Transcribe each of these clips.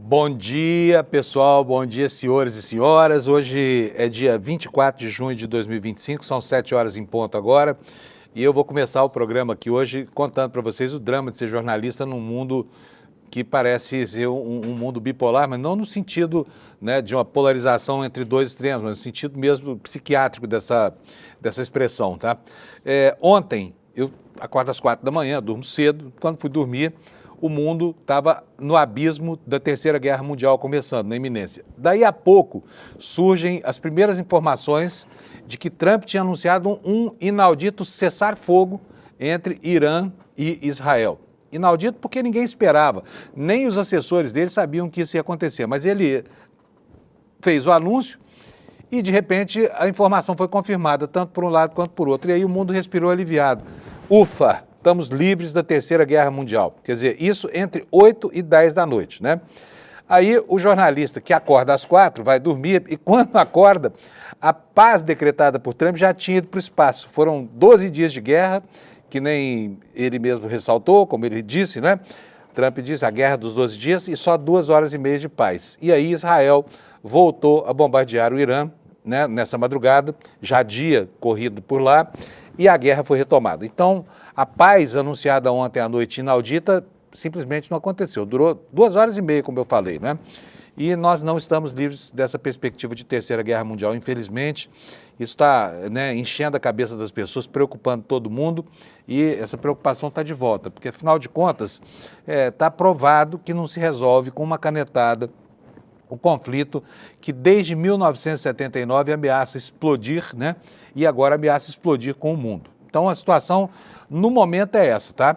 Bom dia, pessoal. Bom dia, senhores e senhoras. Hoje é dia 24 de junho de 2025, são 7 horas em ponto agora. E eu vou começar o programa aqui hoje contando para vocês o drama de ser jornalista num mundo que parece ser um mundo bipolar, mas não no sentido, né, de uma polarização entre dois extremos, mas no sentido mesmo psiquiátrico dessa expressão, tá? Ontem, eu acordo às 4 da manhã, durmo cedo. Quando fui dormir, o mundo estava no abismo da Terceira Guerra Mundial começando, na iminência. Daí a pouco surgem as primeiras informações de que Trump tinha anunciado um inaudito cessar-fogo entre Irã e Israel. Inaudito porque ninguém esperava, nem os assessores dele sabiam que isso ia acontecer, mas ele fez o anúncio e, de repente, a informação foi confirmada, tanto por um lado quanto por outro, e aí o mundo respirou aliviado. Ufa! Estamos livres da Terceira Guerra Mundial. Quer dizer, isso entre 8 e 10 da noite, né? Aí o jornalista que acorda às 4 vai dormir e quando acorda, a paz decretada por Trump já tinha ido para o espaço. Foram 12 dias de guerra, que nem ele mesmo ressaltou, como ele disse, né? Trump disse a guerra dos 12 dias e só 2 horas e meia de paz. E aí Israel voltou a bombardear o Irã, né, nessa madrugada, já dia corrido por lá, e a guerra foi retomada. Então, a paz anunciada ontem à noite inaudita simplesmente não aconteceu. Durou 2 horas e meia, como eu falei, né? E nós não estamos livres dessa perspectiva de Terceira Guerra Mundial, infelizmente. Isso está, né, enchendo a cabeça das pessoas, preocupando todo mundo, e essa preocupação está de volta, porque, afinal de contas, está provado que não se resolve com uma canetada o conflito que desde 1979 ameaça explodir, né? E agora ameaça explodir com o mundo. Então a situação no momento é essa, tá?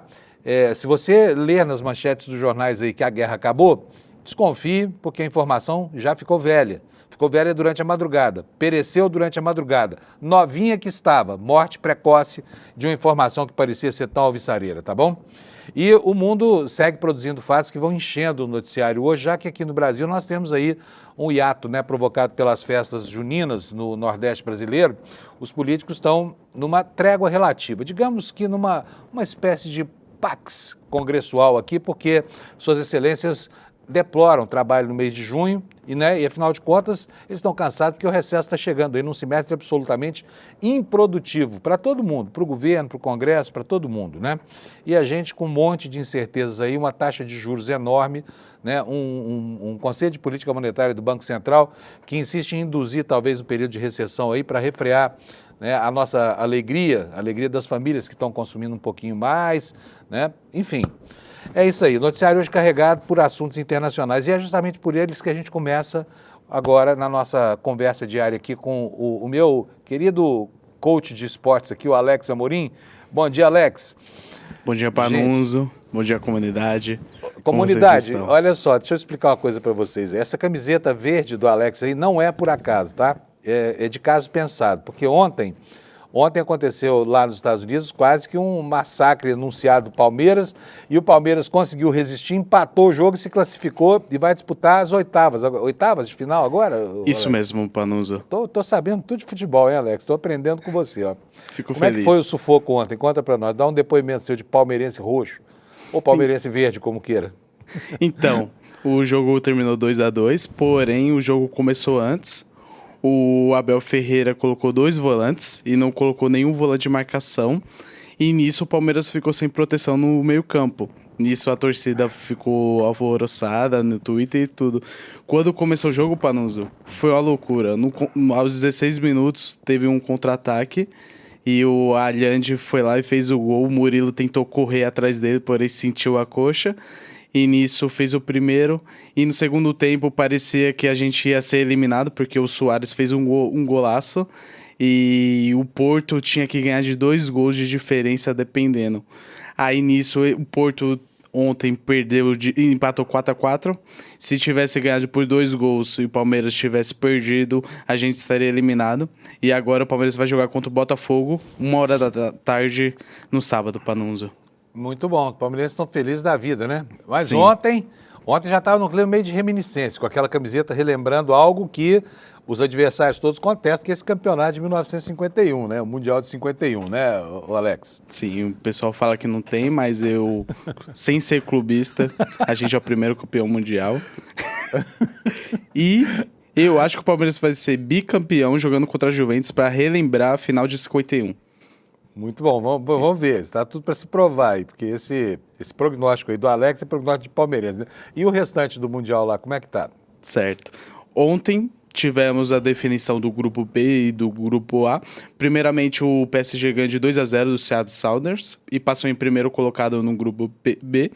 Se você ler nas manchetes dos jornais aí que a guerra acabou, desconfie, porque a informação já ficou velha. Ficou velha durante a madrugada, pereceu durante a madrugada. Novinha que estava, morte precoce de uma informação que parecia ser tão alvissareira, tá bom? E o mundo segue produzindo fatos que vão enchendo o noticiário hoje, já que aqui no Brasil nós temos aí um hiato, né, provocado pelas festas juninas no Nordeste brasileiro. Os políticos estão numa trégua relativa, digamos que numa espécie de pax congressual aqui, porque suas excelências deploram o trabalho no mês de junho e afinal de contas, eles estão cansados porque o recesso está chegando aí num semestre absolutamente improdutivo para todo mundo, para o governo, para o Congresso, para todo mundo, né? E a gente com um monte de incertezas aí, uma taxa de juros enorme, né? Um Conselho de Política Monetária do Banco Central que insiste em induzir talvez um período de recessão aí para refrear, né, a nossa alegria, a alegria das famílias que estão consumindo um pouquinho mais, né? Enfim. É isso aí, noticiário hoje carregado por assuntos internacionais e é justamente por eles que a gente começa agora na nossa conversa diária aqui com o meu querido coach de esportes aqui, o Alex Amorim. Bom dia, Alex. Bom dia, Panunzo. Bom dia, comunidade. Comunidade, olha só, deixa eu explicar uma coisa para vocês. Essa camiseta verde do Alex aí não é por acaso, tá? É de caso pensado, porque ontem aconteceu lá nos Estados Unidos quase que um massacre anunciado do Palmeiras e o Palmeiras conseguiu resistir, empatou o jogo, se classificou e vai disputar as oitavas de final agora? Isso Alex? mesmo, Panunzo. Tô sabendo tudo de futebol, hein, Alex? Tô aprendendo com você, ó. Fico Como feliz. É que foi o sufoco ontem? Conta pra nós, dá um depoimento seu de palmeirense roxo ou palmeirense verde, como queira. Então, o jogo terminou 2-2, porém o jogo começou antes. O Abel Ferreira colocou 2 volantes e não colocou nenhum volante de marcação. E nisso o Palmeiras ficou sem proteção no meio-campo. Nisso a torcida ficou alvoroçada no Twitter e tudo. Quando começou o jogo, Panunzo, foi uma loucura. Aos 16 minutos teve um contra-ataque e o Allende foi lá e fez o gol. O Murilo tentou correr atrás dele, porém sentiu a coxa. E nisso fez o primeiro, e no segundo tempo parecia que a gente ia ser eliminado, porque o Suárez fez um golaço, e o Porto tinha que ganhar de 2 gols de diferença dependendo. Aí nisso o Porto ontem empatou 4-4, se tivesse ganhado por 2 gols e o Palmeiras tivesse perdido, a gente estaria eliminado, e agora o Palmeiras vai jogar contra o Botafogo, 1h da tarde no sábado, Panunzo. Muito bom, os palmeirenses estão felizes da vida, né? Mas Sim. ontem já estava no clima meio de reminiscência, com aquela camiseta relembrando algo que os adversários todos contestam, que é esse campeonato de 1951, né? O Mundial de 51, né, o Alex? Sim, o pessoal fala que não tem, mas eu, sem ser clubista, a gente é o primeiro campeão mundial. E eu acho que o Palmeiras vai ser bicampeão jogando contra a Juventus para relembrar a final de 51. Muito bom, vamos ver. Está tudo para se provar aí, porque esse prognóstico aí do Alex é prognóstico de palmeirense, né? E o restante do Mundial lá, como é que tá? Certo. Ontem tivemos a definição do grupo B e do grupo A. Primeiramente, o PSG ganhou de 2-0 do Seattle Sounders e passou em primeiro colocado no grupo B.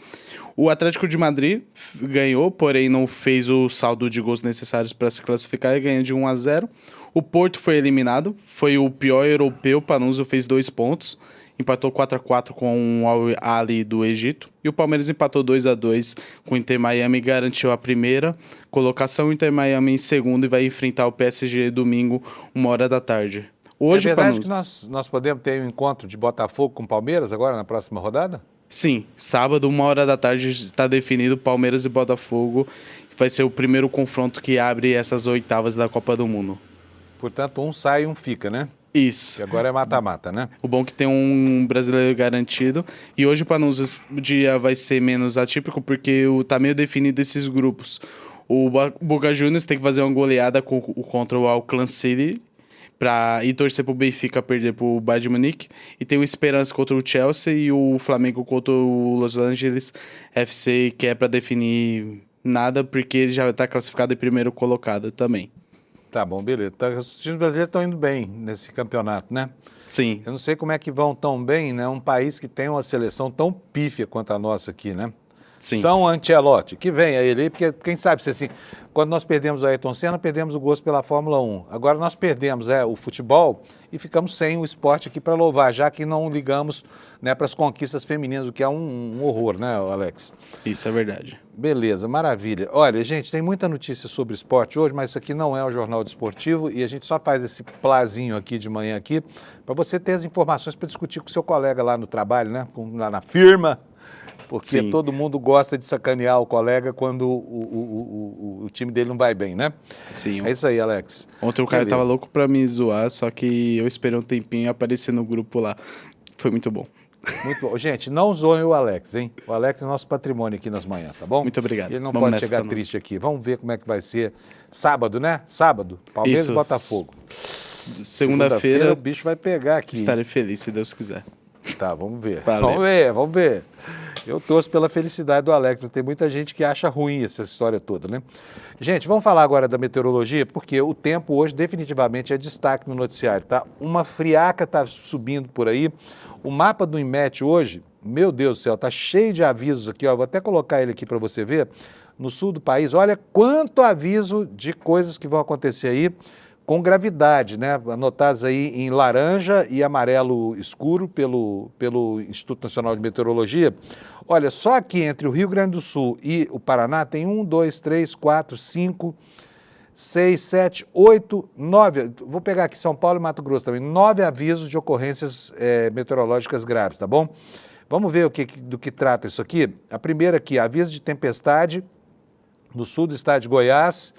O Atlético de Madrid ganhou, porém não fez o saldo de gols necessários para se classificar e ganhou de 1-0. O Porto foi eliminado, foi o pior europeu, Panuso fez 2 pontos, empatou 4-4 com o Al-Ahly do Egito. E o Palmeiras empatou 2-2 com o Inter Miami e garantiu a primeira colocação. O Inter Miami em segundo e vai enfrentar o PSG domingo, 1h da tarde. Hoje, é verdade Panuso, que nós podemos ter um encontro de Botafogo com Palmeiras agora na próxima rodada? sim, sábado, 1h da tarde, está definido Palmeiras e Botafogo. Vai ser o primeiro confronto que abre essas oitavas da Copa do Mundo. Portanto, um sai e um fica, né? Isso. E agora é mata-mata, né? O bom é que tem um brasileiro garantido. E hoje, para nós, o dia vai ser menos atípico, porque tá meio definido esses grupos. O Boca Juniors tem que fazer uma goleada contra o Auckland City para ir torcer pro Benfica perder pro Bayern de Munique. E tem o Esperança contra o Chelsea e o Flamengo contra o Los Angeles FC, que é para definir nada, porque ele já está classificado em primeiro colocado também. Tá bom, beleza. Os times brasileiros estão indo bem nesse campeonato, né? Sim. Eu não sei como é que vão tão bem, né? Um país que tem uma seleção tão pífia quanto a nossa aqui, né? Sim. São Ancelotti, que venha ele aí, porque quem sabe se assim, quando nós perdemos o Ayrton Senna, perdemos o gosto pela Fórmula 1. Agora nós perdemos o futebol e ficamos sem o esporte aqui para louvar, já que não ligamos, né, para as conquistas femininas, o que é um horror, né, Alex? Isso é verdade. Beleza, maravilha. Olha, gente, tem muita notícia sobre esporte hoje, mas isso aqui não é o Jornal Desportivo e a gente só faz esse plazinho aqui de manhã aqui para você ter as informações para discutir com o seu colega lá no trabalho, né, lá na firma. Porque Sim. todo mundo gosta de sacanear o colega quando o time dele não vai bem, né? Sim. É isso aí, Alex. Ontem o cara tava louco pra me zoar, só que eu esperei um tempinho e apareci no grupo lá. Foi muito bom. Muito bom. Gente, não zoem o Alex, hein? O Alex é nosso patrimônio aqui nas manhãs, tá bom? Muito obrigado. Ele não Vamos pode nessa, chegar Panuso. triste aqui. Vamos ver como é que vai ser. Sábado, né? Sábado. Palmeiras Isso. e Botafogo. Segunda-feira o bicho vai pegar aqui. estarei feliz, se Deus quiser. Tá, vamos ver. Valeu. Vamos ver. Eu torço pela felicidade do Alex. Tem muita gente que acha ruim essa história toda, né? Gente, vamos falar agora da meteorologia, porque o tempo hoje definitivamente é destaque no noticiário, tá? Uma friaca tá subindo por aí. O mapa do INMET hoje, meu Deus do céu, tá cheio de avisos aqui, ó. Vou até colocar ele aqui para você ver. No sul do país, olha quanto aviso de coisas que vão acontecer aí com gravidade, né? Anotados aí em laranja e amarelo escuro pelo Instituto Nacional de Meteorologia. Olha, só aqui entre o Rio Grande do Sul e o Paraná tem 1, 2, 3, 4, 5, 6, 7, 8, 9. Vou pegar aqui São Paulo e Mato Grosso também. 9 avisos de ocorrências meteorológicas graves, tá bom? Vamos ver do que trata isso aqui. A primeira aqui, aviso de tempestade no sul do estado de Goiás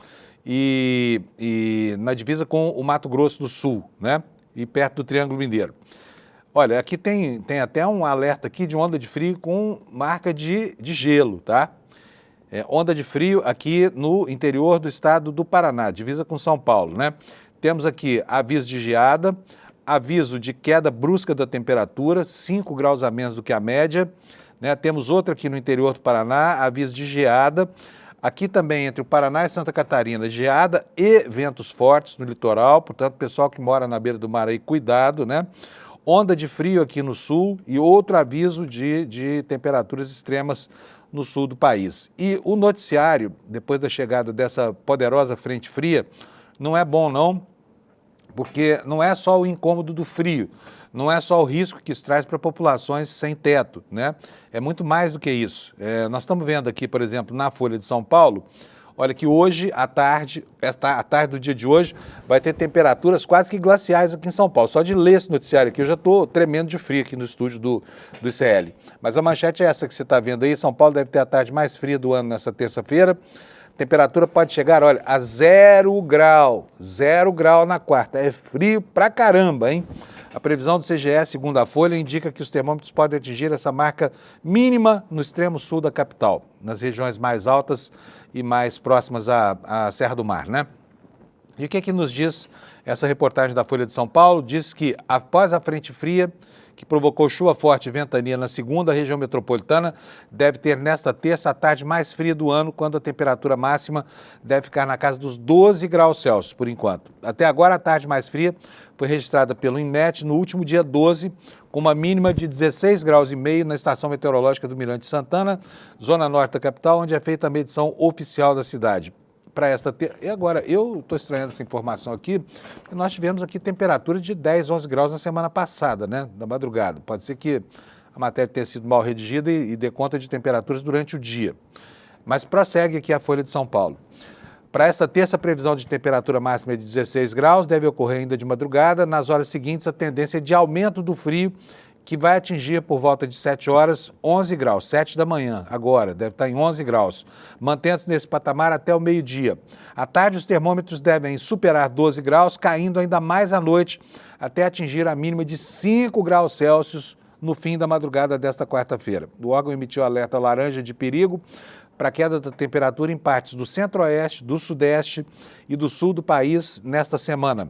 e na divisa com o Mato Grosso do Sul, né? E perto do Triângulo Mineiro. Olha, aqui tem até um alerta aqui de onda de frio com marca de gelo, tá? Onda de frio aqui no interior do estado do Paraná, divisa com São Paulo, né? Temos aqui aviso de geada, aviso de queda brusca da temperatura, 5 graus a menos do que a média, né? Temos outra aqui no interior do Paraná, aviso de geada. Aqui também entre o Paraná e Santa Catarina, geada e ventos fortes no litoral, portanto, pessoal que mora na beira do mar aí, cuidado, né? Onda de frio aqui no sul e outro aviso de temperaturas extremas no sul do país. E o noticiário, depois da chegada dessa poderosa frente fria, não é bom não, porque não é só o incômodo do frio, não é só o risco que isso traz para populações sem teto, né? É muito mais do que isso. Nós estamos vendo aqui, por exemplo, na Folha de São Paulo, olha que hoje, à tarde do dia de hoje, vai ter temperaturas quase que glaciais aqui em São Paulo. Só de ler esse noticiário aqui, eu já estou tremendo de frio aqui no estúdio do ICL. Mas a manchete é essa que você está vendo aí. São Paulo deve ter a tarde mais fria do ano nessa terça-feira. Temperatura pode chegar, olha, a 0 grau. 0 grau na quarta. É frio pra caramba, hein? A previsão do CGE, segundo a Folha, indica que os termômetros podem atingir essa marca mínima no extremo sul da capital, nas regiões mais altas e mais próximas à Serra do Mar, né? E o que é que nos diz essa reportagem da Folha de São Paulo? Diz que após a frente fria, que provocou chuva forte e ventania na segunda, a região metropolitana deve ter nesta terça a tarde mais fria do ano, quando a temperatura máxima deve ficar na casa dos 12 graus Celsius, por enquanto. Até agora, a tarde mais fria foi registrada pelo INMET no último dia 12, com uma mínima de 16 graus e meio na estação meteorológica do Mirante Santana, zona norte da capital, onde é feita a medição oficial da cidade. Para esta terça. E agora, eu estou estranhando essa informação aqui, porque nós tivemos aqui temperaturas de 10, 11 graus na semana passada, né, da madrugada. Pode ser que a matéria tenha sido mal redigida e dê conta de temperaturas durante o dia. Mas prossegue aqui a Folha de São Paulo. Para esta terça, a previsão de temperatura máxima é de 16 graus, deve ocorrer ainda de madrugada. Nas horas seguintes, a tendência é de aumento do frio, que vai atingir por volta de 7 horas 11 graus, 7 da manhã, agora, deve estar em 11 graus, mantendo-se nesse patamar até o meio-dia. À tarde, os termômetros devem superar 12 graus, caindo ainda mais à noite, até atingir a mínima de 5 graus Celsius no fim da madrugada desta quarta-feira. O órgão emitiu alerta laranja de perigo para a queda da temperatura em partes do centro-oeste, do sudeste e do sul do país nesta semana.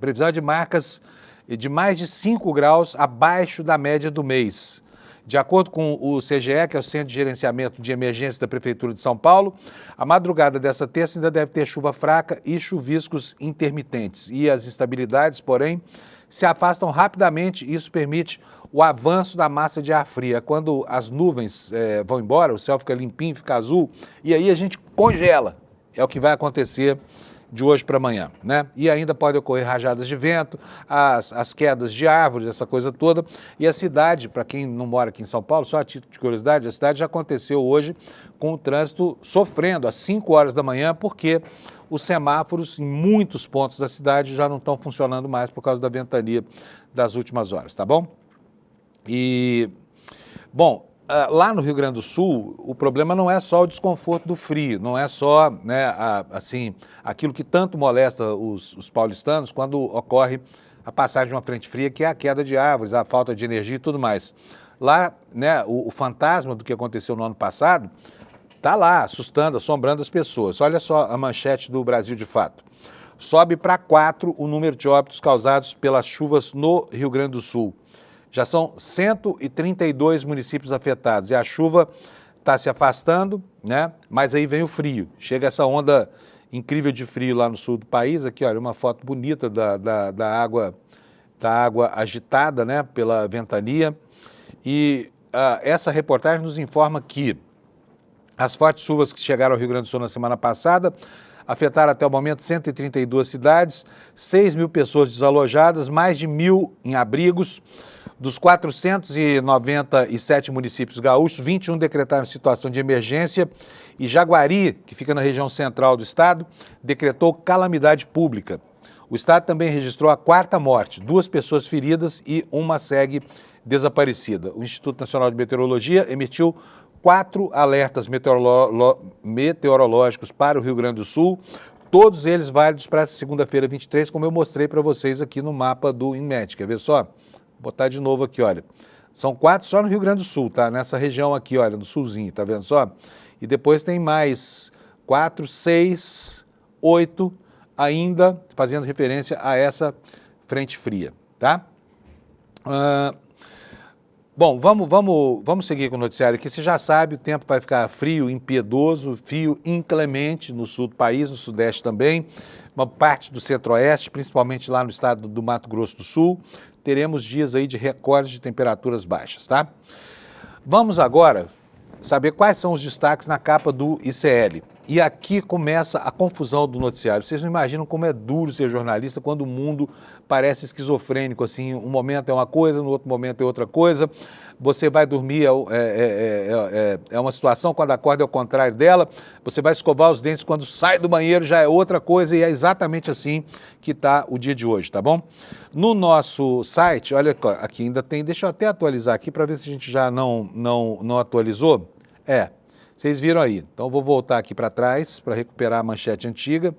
Previsão de marcas de mais de 5 graus abaixo da média do mês. De acordo com o CGE, que é o Centro de Gerenciamento de Emergência da Prefeitura de São Paulo, a madrugada dessa terça ainda deve ter chuva fraca e chuviscos intermitentes. E as instabilidades, porém, se afastam rapidamente e isso permite o avanço da massa de ar fria. Quando as nuvens vão embora, o céu fica limpinho, fica azul, e aí a gente congela. É o que vai acontecer de hoje para amanhã, né? E ainda pode ocorrer rajadas de vento, as quedas de árvores, essa coisa toda. E a cidade, para quem não mora aqui em São Paulo, só a título de curiosidade, a cidade já aconteceu hoje com o trânsito sofrendo às 5 horas da manhã, porque os semáforos em muitos pontos da cidade já não estão funcionando mais por causa da ventania das últimas horas, tá bom? E, bom, lá no Rio Grande do Sul, o problema não é só o desconforto do frio, não é só, né, assim, aquilo que tanto molesta os paulistanos quando ocorre a passagem de uma frente fria, que é a queda de árvores, a falta de energia e tudo mais. Lá, né, o fantasma do que aconteceu no ano passado está lá, assustando, assombrando as pessoas. Olha só a manchete do Brasil de Fato. Sobe para 4 o número de óbitos causados pelas chuvas no Rio Grande do Sul. Já são 132 municípios afetados e a chuva está se afastando, né? Mas aí vem o frio. Chega essa onda incrível de frio lá no sul do país. Aqui, olha, uma foto bonita da água agitada, né, pela ventania. E essa reportagem nos informa que as fortes chuvas que chegaram ao Rio Grande do Sul na semana passada afetaram até o momento 132 cidades, 6 mil pessoas desalojadas, mais de 1.000 em abrigos. Dos 497 municípios gaúchos, 21 decretaram situação de emergência e Jaguari, que fica na região central do estado, decretou calamidade pública. O estado também registrou a 4ª morte, 2 pessoas feridas e uma segue desaparecida. O Instituto Nacional de Meteorologia emitiu 4 alertas meteorológicos para o Rio Grande do Sul, todos eles válidos para essa segunda-feira 23, como eu mostrei para vocês aqui no mapa do INMET. Quer ver só? Vou botar de novo aqui, olha. São 4 só no Rio Grande do Sul, tá? Nessa região aqui, olha, no sulzinho, tá vendo só? E depois tem mais 4, 6, 8 ainda fazendo referência a essa frente fria, tá? Bom, vamos seguir com o noticiário aqui. Você já sabe, o tempo vai ficar frio, impiedoso, frio inclemente no sul do país, no sudeste também, uma parte do centro-oeste, principalmente lá no estado do Mato Grosso do Sul. Teremos dias aí de recordes de temperaturas baixas, tá? Vamos agora saber quais são os destaques na capa do ICL. E aqui começa a confusão do noticiário. Vocês não imaginam como é duro ser jornalista quando o mundo parece esquizofrênico, assim, um momento é uma coisa, no outro momento é outra coisa. Você vai dormir, é uma situação, quando acorda é o contrário dela. Você vai escovar os dentes, quando sai do banheiro já é outra coisa, e é exatamente assim que está o dia de hoje, tá bom? No nosso site, olha aqui, ainda tem, deixa eu até atualizar aqui para ver se a gente já não atualizou. Vocês viram aí. Então, vou voltar aqui para trás para recuperar a manchete antiga.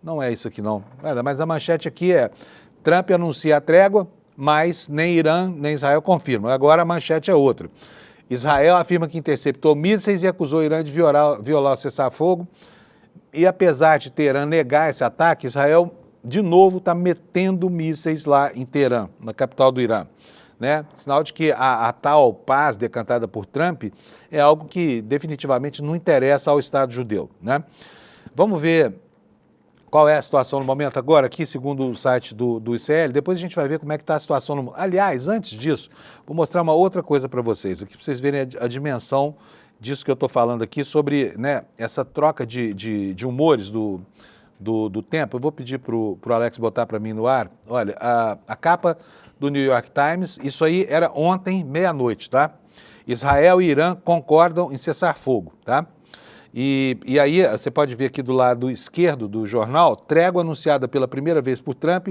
Não é isso aqui, não. Mas a manchete aqui é: Trump anuncia a trégua, mas nem Irã nem Israel confirmam. Agora a manchete é outra. Israel afirma que interceptou mísseis e acusou Irã de violar o cessar-fogo. E apesar de Teherã negar esse ataque, Israel, de novo, está metendo mísseis lá em Teherã, na capital do Irã. Né? Sinal de que a tal paz decantada por Trump é algo que definitivamente não interessa ao Estado judeu. Né? Vamos ver qual é a situação no momento agora, aqui, segundo o site do ICL. Depois a gente vai ver como é que está a situação no mundo. Aliás, antes disso, vou mostrar uma outra coisa para vocês, aqui para vocês verem a dimensão disso que eu estou falando aqui, sobre, né, essa troca de humores do tempo. Eu vou pedir para o Alex botar para mim no ar. Olha, a capa do New York Times, isso aí era ontem, meia-noite, tá? Israel e Irã concordam em cessar fogo, tá? E aí, você pode ver aqui do lado esquerdo do jornal, trégua anunciada pela primeira vez por Trump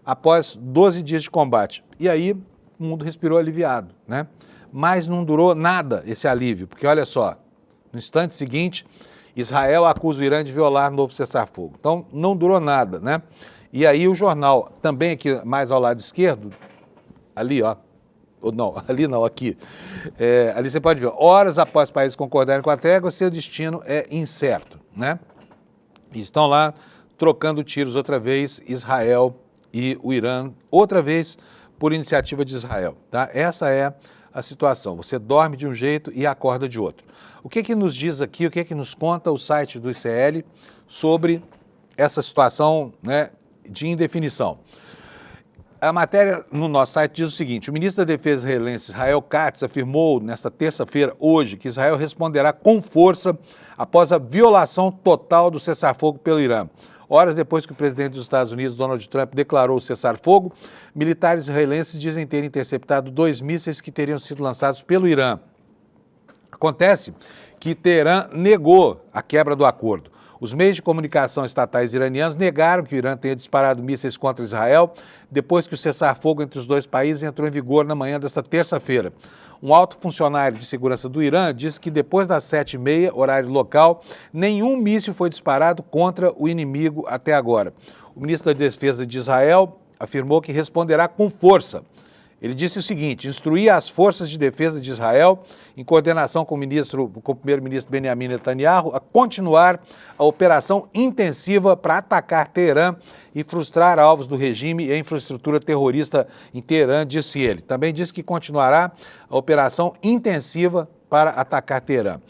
após 12 dias de combate. E aí, o mundo respirou aliviado, né? Mas não durou nada esse alívio, porque olha só, no instante seguinte, Israel acusa o Irã de violar novo cessar-fogo. Então, não durou nada, né? E aí o jornal, também aqui mais ao lado esquerdo, ali, ó, não, ali não, aqui. Ali você pode ver, horas após os países concordarem com a trégua, seu destino é incerto, né? E estão lá trocando tiros outra vez, Israel e o Irã, outra vez por iniciativa de Israel, tá? Essa é a situação. Você dorme de um jeito e acorda de outro. O que nos diz aqui, o que nos conta o site do ICL sobre essa situação, né, de indefinição? A matéria no nosso site diz o seguinte: o ministro da Defesa israelense Israel Katz afirmou nesta terça-feira, hoje, que Israel responderá com força após a violação total do cessar-fogo pelo Irã. Horas depois que o presidente dos Estados Unidos, Donald Trump, declarou o cessar-fogo, militares israelenses dizem ter interceptado 2 mísseis que teriam sido lançados pelo Irã. Acontece que Teherã negou a quebra do acordo. Os meios de comunicação estatais iranianos negaram que o Irã tenha disparado mísseis contra Israel depois que o cessar-fogo entre os dois países entrou em vigor na manhã desta terça-feira. Um alto funcionário de segurança do Irã disse que depois das 7h30, horário local, nenhum míssil foi disparado contra o inimigo até agora. O ministro da Defesa de Israel afirmou que responderá com força. Ele disse o seguinte: instruir as forças de defesa de Israel, em coordenação com o primeiro-ministro Benjamin Netanyahu, a continuar a operação intensiva para atacar Teherã e frustrar alvos do regime e a infraestrutura terrorista em Teherã, disse ele. Também disse que continuará a operação intensiva para atacar Teherã.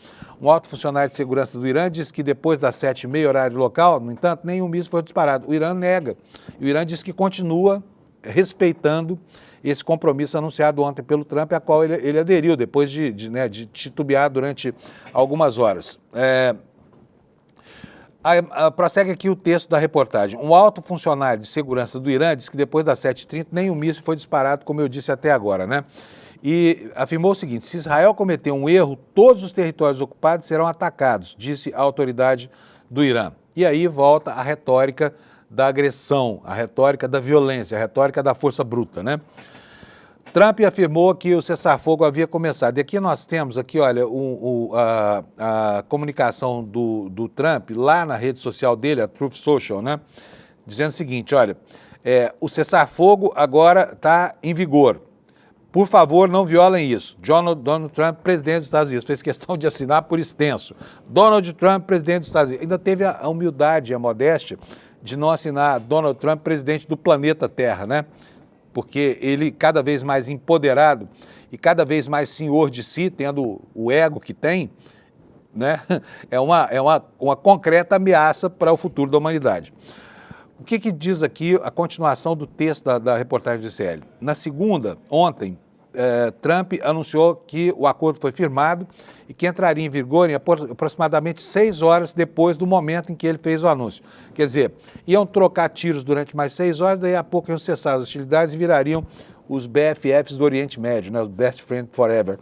Um alto funcionário de segurança do Irã disse que depois das 7h30, horário local, no entanto, nenhum míssil foi disparado. O Irã nega. O Irã diz que continua respeitando esse compromisso anunciado ontem pelo Trump, a qual ele aderiu depois de titubear durante algumas horas. Prossegue aqui o texto da reportagem. Um alto funcionário de segurança do Irã disse que depois das 7h30 nenhum míssil foi disparado, como eu disse até agora, né? E afirmou o seguinte: se Israel cometer um erro, todos os territórios ocupados serão atacados, disse a autoridade do Irã. E aí volta a retórica da agressão, a retórica da violência, a retórica da força bruta, né? Trump afirmou que o cessar-fogo havia começado. E aqui nós temos, aqui, olha, a comunicação do Trump lá na rede social dele, a Truth Social, né? Dizendo o seguinte: olha, o cessar-fogo agora está em vigor. Por favor, não violem isso. Donald Trump, presidente dos Estados Unidos, fez questão de assinar por extenso. Donald Trump, presidente dos Estados Unidos. Ainda teve a humildade e a modéstia de não assinar Donald Trump, presidente do planeta Terra, né? Porque ele, cada vez mais empoderado e cada vez mais senhor de si, tendo o ego que tem, né? É uma concreta ameaça para o futuro da humanidade. O que diz aqui a continuação do texto da reportagem do ICL? Na segunda, ontem, Trump anunciou que o acordo foi firmado e que entraria em vigor em aproximadamente 6 horas depois do momento em que ele fez o anúncio. Quer dizer, iam trocar tiros durante mais 6 horas, daí a pouco iam cessar as hostilidades e virariam os BFFs do Oriente Médio, né, os Best Friends Forever.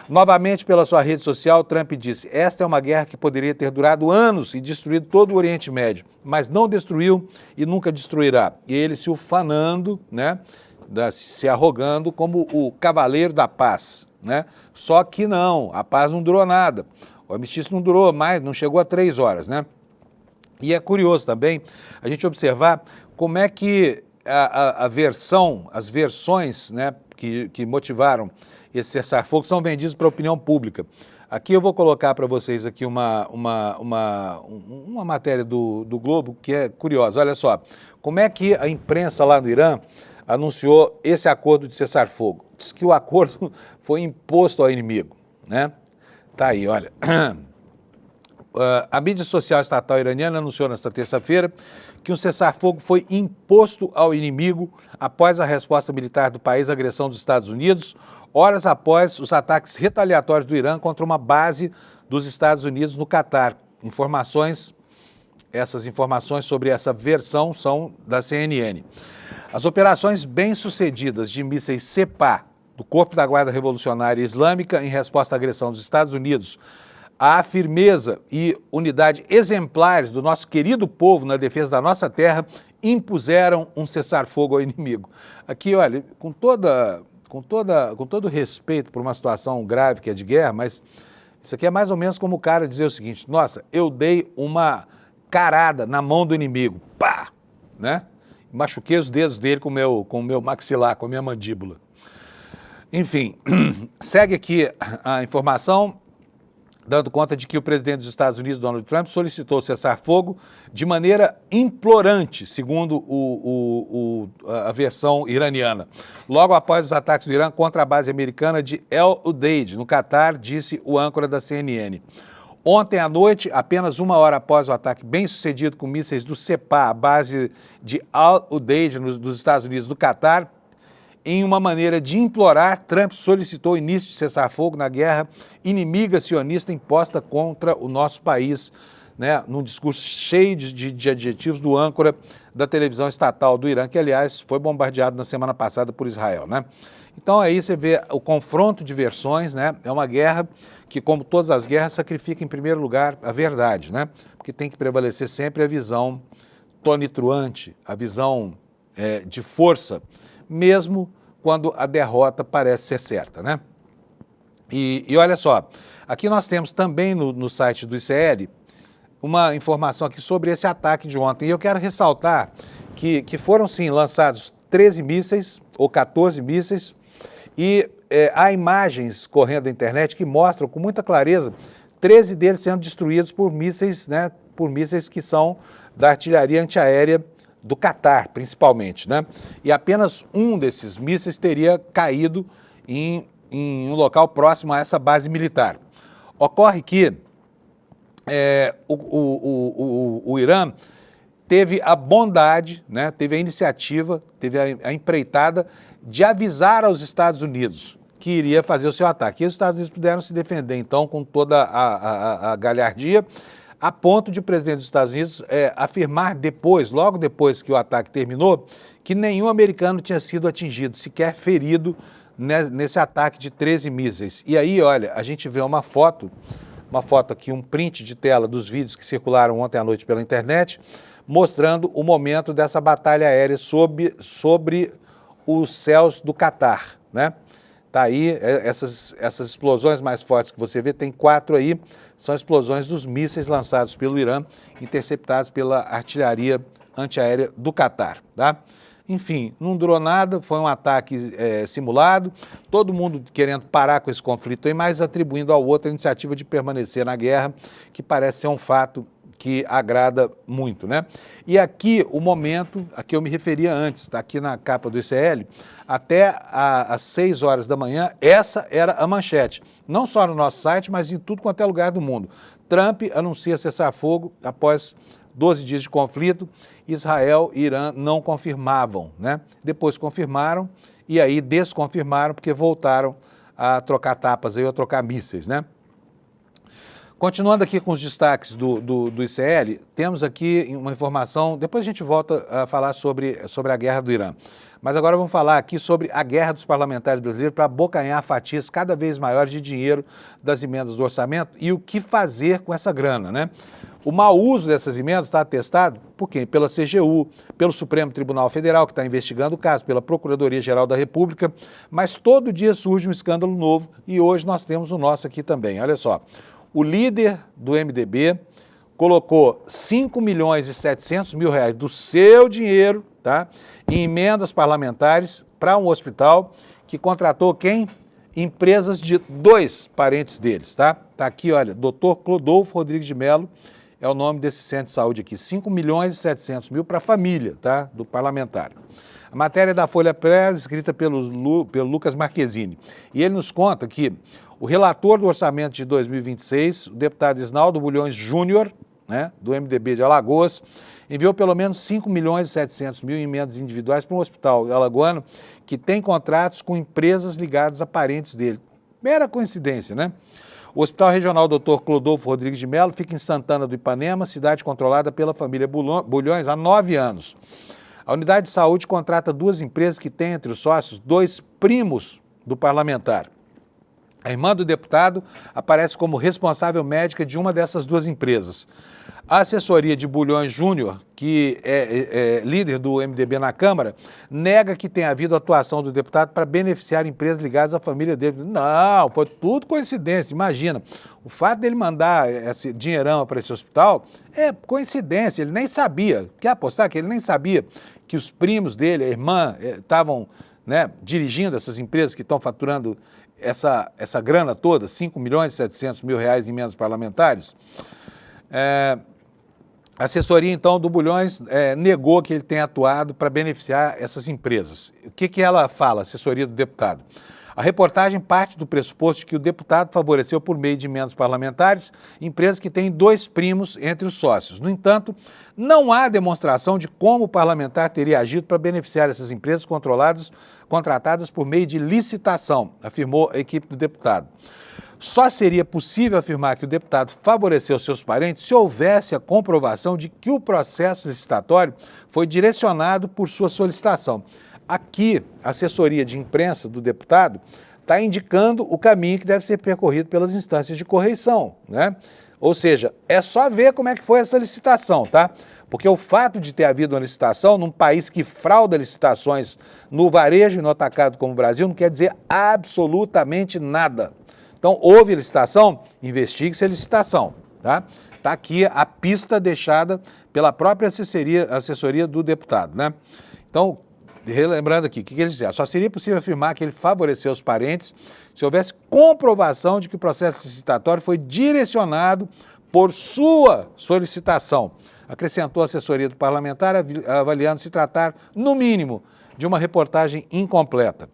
Novamente, pela sua rede social, Trump disse: esta é uma guerra que poderia ter durado anos e destruído todo o Oriente Médio, mas não destruiu e nunca destruirá. E ele se ufanando, né, se arrogando como o cavaleiro da paz, né? Só que não, a paz não durou nada. O armistício não durou mais, não chegou a 3 horas, né? E é curioso também a gente observar como é que as versões, né, que motivaram esse cessar-fogo são vendidas para a opinião pública. Aqui eu vou colocar para vocês aqui uma matéria do Globo que é curiosa. Olha só, como é que a imprensa lá no Irã anunciou esse acordo de cessar-fogo? Diz que o acordo foi imposto ao inimigo, né? Tá aí, olha. A mídia social estatal iraniana anunciou nesta terça-feira que um cessar-fogo foi imposto ao inimigo após a resposta militar do país à agressão dos Estados Unidos, horas após os ataques retaliatórios do Irã contra uma base dos Estados Unidos no Catar. Essas informações sobre essa versão são da CNN. As operações bem-sucedidas de mísseis Sepah do Corpo da Guarda Revolucionária Islâmica em resposta à agressão dos Estados Unidos, a firmeza e unidade exemplares do nosso querido povo na defesa da nossa terra impuseram um cessar-fogo ao inimigo. Aqui, olha, com todo respeito por uma situação grave que é de guerra, mas isso aqui é mais ou menos como o cara dizer o seguinte: nossa, eu dei uma carada na mão do inimigo, pá, né? Machuquei os dedos dele com o meu maxilar, com a minha mandíbula. Enfim, segue aqui a informação, dando conta de que o presidente dos Estados Unidos, Donald Trump, solicitou cessar-fogo de maneira implorante, segundo a versão iraniana. Logo após os ataques do Irã contra a base americana de El Udeid, no Catar, disse o âncora da CNN. Ontem à noite, apenas uma hora após o ataque bem-sucedido com mísseis do Sepah, a base de Al Udeid, dos Estados Unidos, do Catar, em uma maneira de implorar, Trump solicitou o início de cessar-fogo na guerra inimiga sionista imposta contra o nosso país, né, num discurso cheio de adjetivos do âncora da televisão estatal do Irã, que, aliás, foi bombardeado na semana passada por Israel, né? Então, aí você vê o confronto de versões, né? É uma guerra que, como todas as guerras, sacrifica, em primeiro lugar, a verdade, né? Porque tem que prevalecer sempre a visão tonitruante, a visão de força, mesmo quando a derrota parece ser certa, né? E olha só, aqui nós temos também no site do ICL uma informação aqui sobre esse ataque de ontem. E eu quero ressaltar que foram, sim, lançados 13 mísseis ou 14 mísseis e há imagens correndo na internet que mostram com muita clareza 13 deles sendo destruídos por mísseis, né, por mísseis que são da artilharia antiaérea do Catar, principalmente, né? E apenas um desses mísseis teria caído em um local próximo a essa base militar. Ocorre que o Irã teve a bondade, né, teve a iniciativa, teve a empreitada de avisar aos Estados Unidos que iria fazer o seu ataque. E os Estados Unidos puderam se defender, então, com toda a galhardia, a ponto de o presidente dos Estados Unidos afirmar depois, logo depois que o ataque terminou, que nenhum americano tinha sido atingido, sequer ferido nesse ataque de 13 mísseis. E aí, olha, a gente vê uma foto aqui, um print de tela dos vídeos que circularam ontem à noite pela internet, mostrando o momento dessa batalha aérea sobre os céus do Catar, né? Tá aí, essas explosões mais fortes que você vê, tem 4 aí, são explosões dos mísseis lançados pelo Irã, interceptados pela artilharia antiaérea do Catar, tá? Enfim, não durou nada, foi um ataque simulado, todo mundo querendo parar com esse conflito aí, mas atribuindo ao outro a iniciativa de permanecer na guerra, que parece ser um fato que agrada muito, né? E aqui o momento a que eu me referia antes, está aqui na capa do ICL, até às 6 horas da manhã, essa era a manchete. Não só no nosso site, mas em tudo quanto é lugar do mundo. Trump anuncia cessar-fogo após 12 dias de conflito, Israel e Irã não confirmavam, né? Depois confirmaram e aí desconfirmaram porque voltaram a trocar tapas, aí, a trocar mísseis, né? Continuando aqui com os destaques do ICL, temos aqui uma informação, depois a gente volta a falar sobre a guerra do Irã. Mas agora vamos falar aqui sobre a guerra dos parlamentares brasileiros para abocanhar fatias cada vez maiores de dinheiro das emendas do orçamento e o que fazer com essa grana, né? O mau uso dessas emendas está atestado por quem? Pela CGU, pelo Supremo Tribunal Federal, que está investigando o caso, pela Procuradoria-Geral da República, mas todo dia surge um escândalo novo e hoje nós temos o nosso aqui também. Olha só, o líder do MDB colocou 5 milhões e 700 mil reais do seu dinheiro, tá? Em emendas parlamentares para um hospital que contratou quem? Empresas de 2 parentes deles, tá? Tá aqui, olha, Dr. Clodolfo Rodrigues de Mello é o nome desse centro de saúde aqui, 5.700.000 para a família, tá? Do parlamentar. A matéria é da Folha Press, escrita pelo Lucas Marquezine. E ele nos conta que o relator do orçamento de 2026, o deputado Isnaldo Bulhões Júnior, né, do MDB de Alagoas, enviou pelo menos 5.700.000 em emendas individuais para um hospital alagoano que tem contratos com empresas ligadas a parentes dele. Mera coincidência, né? O Hospital Regional Dr. Clodolfo Rodrigues de Mello fica em Santana do Ipanema, cidade controlada pela família Bulhões há 9 anos. A unidade de saúde contrata 2 empresas que têm entre os sócios 2 primos do parlamentar. A irmã do deputado aparece como responsável médica de uma dessas 2 empresas. A assessoria de Bulhões Júnior, que é líder do MDB na Câmara, nega que tenha havido atuação do deputado para beneficiar empresas ligadas à família dele. Não, foi tudo coincidência, imagina. O fato dele mandar esse dinheirão para esse hospital é coincidência, ele nem sabia. Quer apostar que ele nem sabia que os primos dele, a irmã, estavam, né, dirigindo essas empresas que estão faturando essa grana toda, 5.700.000 reais em emendas parlamentares? A assessoria, então, do Bulhões negou que ele tenha atuado para beneficiar essas empresas. O que ela fala, a assessoria do deputado? A reportagem parte do pressuposto de que o deputado favoreceu, por meio de emendas parlamentares, empresas que têm 2 primos entre os sócios. No entanto, não há demonstração de como o parlamentar teria agido para beneficiar essas empresas contratadas por meio de licitação, afirmou a equipe do deputado. Só seria possível afirmar que o deputado favoreceu seus parentes se houvesse a comprovação de que o processo licitatório foi direcionado por sua solicitação. Aqui, a assessoria de imprensa do deputado está indicando o caminho que deve ser percorrido pelas instâncias de correição, né? Ou seja, é só ver como é que foi essa licitação, tá? Porque o fato de ter havido uma licitação num país que frauda licitações no varejo e no atacado como o Brasil não quer dizer absolutamente nada. Então, houve licitação? Investigue-se a licitação, tá? Está aqui a pista deixada pela própria assessoria do deputado, né? Então, relembrando aqui, o que eles disseram? Só seria possível afirmar que ele favoreceu os parentes se houvesse comprovação de que o processo licitatório foi direcionado por sua solicitação. Acrescentou a assessoria do parlamentar, avaliando se tratar, no mínimo, de uma reportagem incompleta.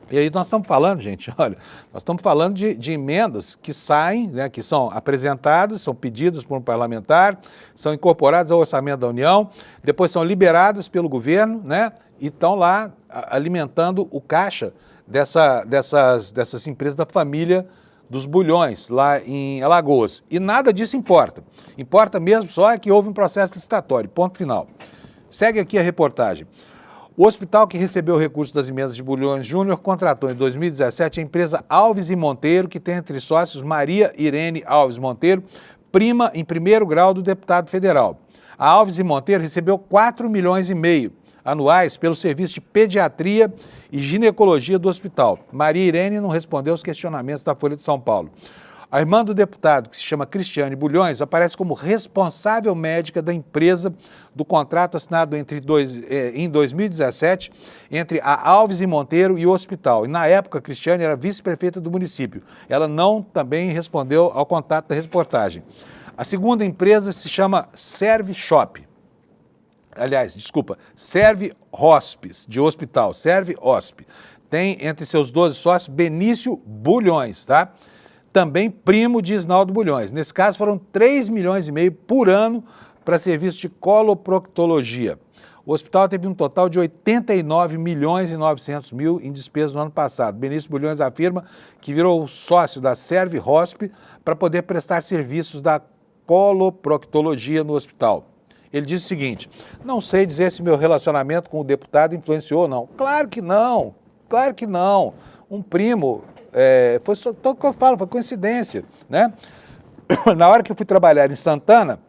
E aí nós estamos falando, gente, olha, nós estamos falando de emendas que saem, né, que são apresentadas, são pedidas por um parlamentar, são incorporadas ao orçamento da União, depois são liberadas pelo governo, né, e estão lá alimentando o caixa dessas empresas da família dos Bulhões, lá em Alagoas. E nada disso importa. Importa mesmo só é que houve um processo licitatório, ponto final. Segue aqui a reportagem. O hospital que recebeu recursos das emendas de Bulhões Júnior contratou em 2017 a empresa Alves e Monteiro, que tem entre sócios Maria Irene Alves Monteiro, prima em 1º grau do deputado federal. A Alves e Monteiro recebeu 4,5 milhões anuais pelo serviço de pediatria e ginecologia do hospital. Maria Irene não respondeu aos questionamentos da Folha de São Paulo. A irmã do deputado, que se chama Cristiane Bulhões, aparece como responsável médica da empresa do contrato assinado em 2017 entre a Alves e Monteiro e o hospital. E na época, a Cristiane era vice-prefeita do município. Ela não também respondeu ao contato da reportagem. A segunda empresa se chama Serve Shop. Aliás, desculpa, Serve Hospice, de hospital, Serve Hosp. Tem entre seus 12 sócios Benício Bulhões, tá? Também primo de Isnaldo Bulhões. Nesse caso, foram 3,5 milhões por ano para serviço de coloproctologia. O hospital teve um total de 89,9 milhões em despesas no ano passado. Benício Bulhões afirma que virou sócio da Serve Hosp para poder prestar serviços da coloproctologia no hospital. Ele diz o seguinte: não sei dizer se meu relacionamento com o deputado influenciou ou não. Claro que não, claro que não. Um primo... foi só o que eu falo, foi coincidência, né? Na hora que eu fui trabalhar em Santana,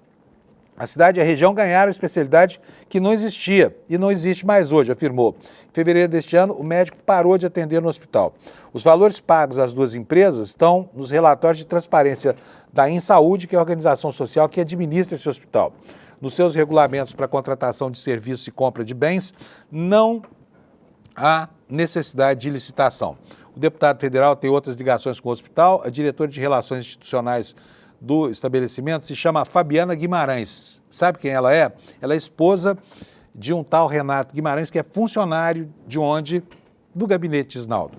A cidade e a região ganharam especialidade que não existia e não existe mais hoje, afirmou. Em fevereiro deste ano, o médico parou de atender no hospital. Os valores pagos às duas empresas estão nos relatórios de transparência da InSaúde, que é a organização social que administra esse hospital. Nos seus regulamentos para contratação de serviços e compra de bens, não há necessidade de licitação. O deputado federal tem outras ligações com o hospital. A diretora de Relações Institucionais do estabelecimento se chama Fabiana Guimarães. Sabe quem ela é? Ela é esposa de um tal Renato Guimarães, que é funcionário de onde? Do gabinete de Isnaldo.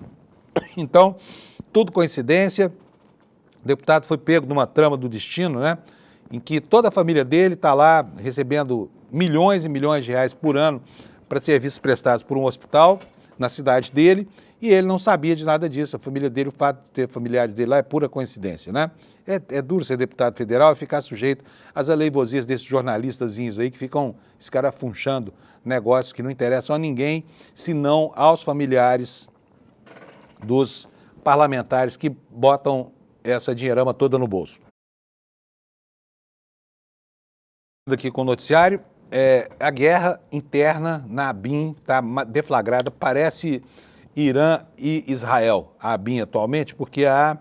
Então, tudo coincidência. O deputado foi pego numa trama do destino, né? Em que toda a família dele está lá recebendo milhões e milhões de reais por ano para serviços prestados por um hospital na cidade dele, e ele não sabia de nada disso. A família dele, o fato de ter familiares dele lá é pura coincidência, né? É duro ser deputado federal e ficar sujeito às aleivosias desses jornalistazinhos aí que ficam escarafunchando negócios que não interessam a ninguém, senão aos familiares dos parlamentares que botam essa dinheirama toda no bolso. Aqui com o noticiário, a guerra interna na ABIN está deflagrada, parece Irã e Israel, a ABIN atualmente, porque há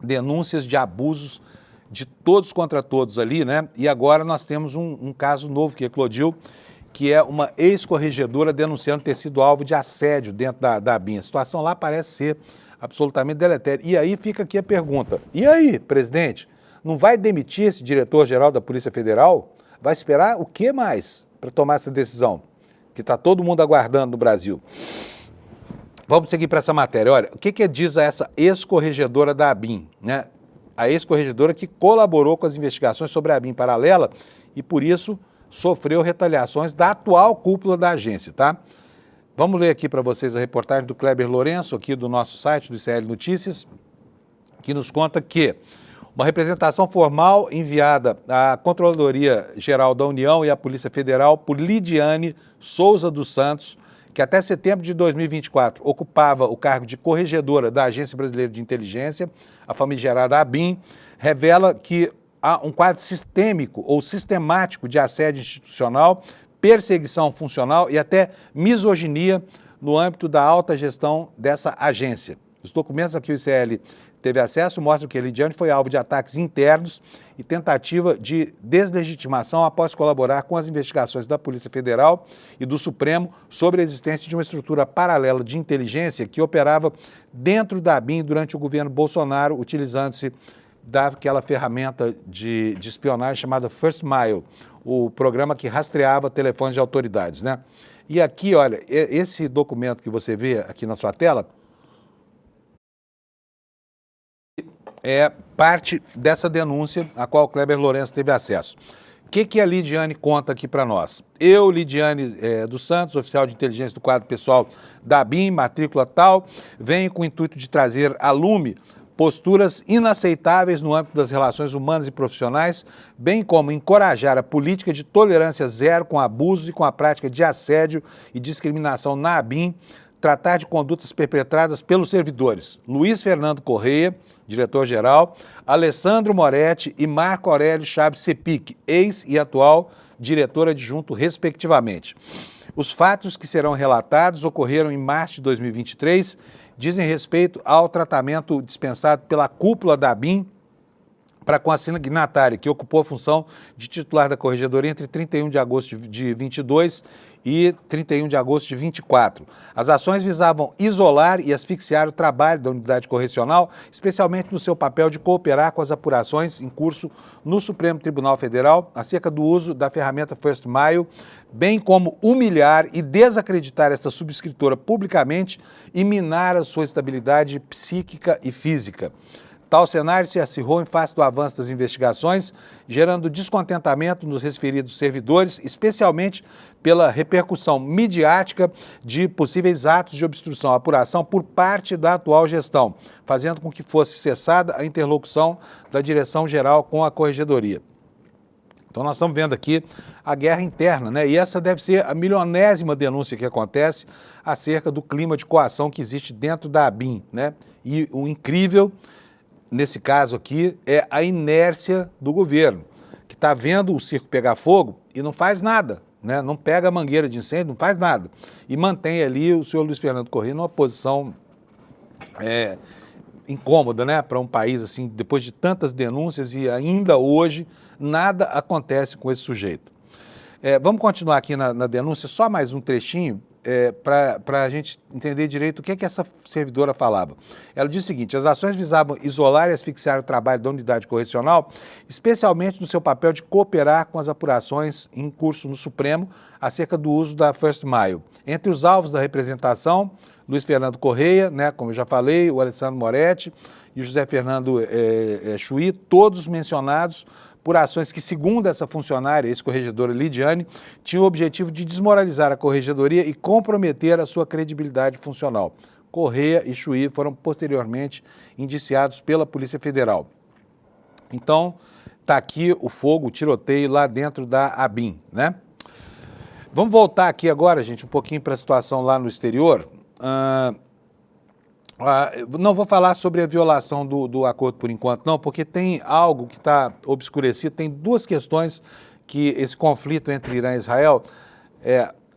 denúncias de abusos de todos contra todos ali, né? E agora nós temos um caso novo que eclodiu, que é uma ex-corregedora denunciando ter sido alvo de assédio dentro da ABIN. A situação lá parece ser absolutamente deletéria. E aí fica aqui a pergunta, e aí, presidente, não vai demitir esse diretor-geral da Polícia Federal? Vai esperar o que mais para tomar essa decisão? Que está todo mundo aguardando no Brasil. Vamos seguir para essa matéria. Olha, o que diz essa ex-corregedora da ABIN, né? A ex-corregedora que colaborou com as investigações sobre a ABIN paralela e, por isso, sofreu retaliações da atual cúpula da agência, tá? Vamos ler aqui para vocês a reportagem do Kleber Lourenço, aqui do nosso site, do ICL Notícias, que nos conta que uma representação formal enviada à Controladoria Geral da União e à Polícia Federal por Lidiane Souza dos Santos, que até setembro de 2024 ocupava o cargo de corregedora da Agência Brasileira de Inteligência, a famigerada ABIN, revela que há um quadro sistêmico ou sistemático de assédio institucional, perseguição funcional e até misoginia no âmbito da alta gestão dessa agência. Os documentos a que o ICL teve acesso mostram que a Lidiane foi alvo de ataques internos e tentativa de deslegitimação após colaborar com as investigações da Polícia Federal e do Supremo sobre a existência de uma estrutura paralela de inteligência que operava dentro da ABIN durante o governo Bolsonaro, utilizando-se daquela ferramenta de espionagem chamada First Mile, o programa que rastreava telefones de autoridades, né? E aqui, olha, esse documento que você vê aqui na sua tela é parte dessa denúncia a qual o Kleber Lourenço teve acesso. O que a Lidiane conta aqui para nós? Eu, Lidiane dos Santos, oficial de inteligência do quadro pessoal da ABIN, matrícula tal, venho com o intuito de trazer a lume posturas inaceitáveis no âmbito das relações humanas e profissionais, bem como encorajar a política de tolerância zero com abusos e com a prática de assédio e discriminação na ABIN, tratar de condutas perpetradas pelos servidores Luiz Fernando Correia, diretor-geral, Alessandro Moretti e Marco Aurélio Chaves Cepic, ex e atual diretor adjunto, respectivamente. Os fatos que serão relatados ocorreram em março de 2023, dizem respeito ao tratamento dispensado pela cúpula da ABIN para com a signatária, que ocupou a função de titular da corregedoria entre 31 de agosto de 22 e 31 de agosto de 24. As ações visavam isolar e asfixiar o trabalho da unidade correcional, especialmente no seu papel de cooperar com as apurações em curso no Supremo Tribunal Federal acerca do uso da ferramenta First Mile, bem como humilhar e desacreditar essa subscritora publicamente e minar a sua estabilidade psíquica e física. Tal cenário se acirrou em face do avanço das investigações, gerando descontentamento nos referidos servidores, especialmente pela repercussão midiática de possíveis atos de obstrução à apuração por parte da atual gestão, fazendo com que fosse cessada a interlocução da direção-geral com a corregedoria. Então nós estamos vendo aqui a guerra interna, né? E essa deve ser a milionésima denúncia que acontece acerca do clima de coação que existe dentro da ABIN, né? E o incrível nesse caso aqui, é a inércia do governo, que está vendo o circo pegar fogo e não faz nada, né? Não pega a mangueira de incêndio, não faz nada. E mantém ali o senhor Luiz Fernando Correia numa posição incômoda, né? Para um país assim, depois de tantas denúncias e ainda hoje nada acontece com esse sujeito. Vamos continuar aqui na denúncia, só mais um trechinho, para a gente entender direito o que essa servidora falava. Ela diz o seguinte: as ações visavam isolar e asfixiar o trabalho da unidade correcional, especialmente no seu papel de cooperar com as apurações em curso no Supremo acerca do uso da First Mile. Entre os alvos da representação, Luiz Fernando Correia, né, como eu já falei, o Alessandro Moretti e o José Fernando Chuí, todos mencionados por ações que, segundo essa funcionária, ex-corregedora Lidiane, tinham o objetivo de desmoralizar a corregedoria e comprometer a sua credibilidade funcional. Correia e Chuí foram posteriormente indiciados pela Polícia Federal. Então, está aqui o fogo, o tiroteio lá dentro da ABIN, né? Vamos voltar aqui agora, gente, um pouquinho para a situação lá no exterior. Não vou falar sobre a violação do acordo por enquanto, não, porque tem algo que está obscurecido, tem duas questões que esse conflito entre Irã e Israel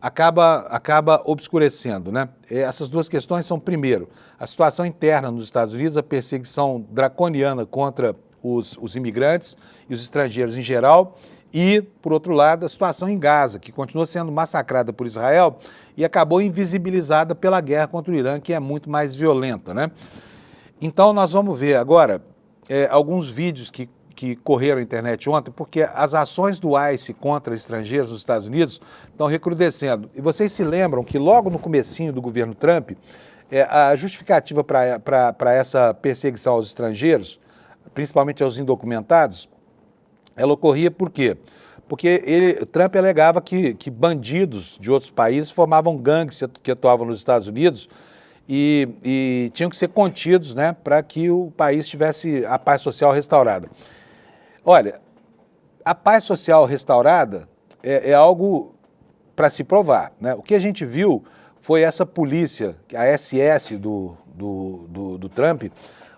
acaba obscurecendo, né? Essas duas questões são, primeiro, a situação interna nos Estados Unidos, a perseguição draconiana contra os imigrantes e os estrangeiros em geral, e, por outro lado, a situação em Gaza, que continua sendo massacrada por Israel e acabou invisibilizada pela guerra contra o Irã, que é muito mais violenta, né? Então, nós vamos ver agora alguns vídeos que correram na internet ontem, porque as ações do ICE contra estrangeiros nos Estados Unidos estão recrudescendo. E vocês se lembram que logo no comecinho do governo Trump, a justificativa para essa perseguição aos estrangeiros, principalmente aos indocumentados, ela ocorria por quê? Porque Trump alegava que bandidos de outros países formavam gangues que atuavam nos Estados Unidos e tinham que ser contidos, né, para que o país tivesse a paz social restaurada. Olha, a paz social restaurada é algo para se provar, né? O que a gente viu foi essa polícia, a SS do Trump,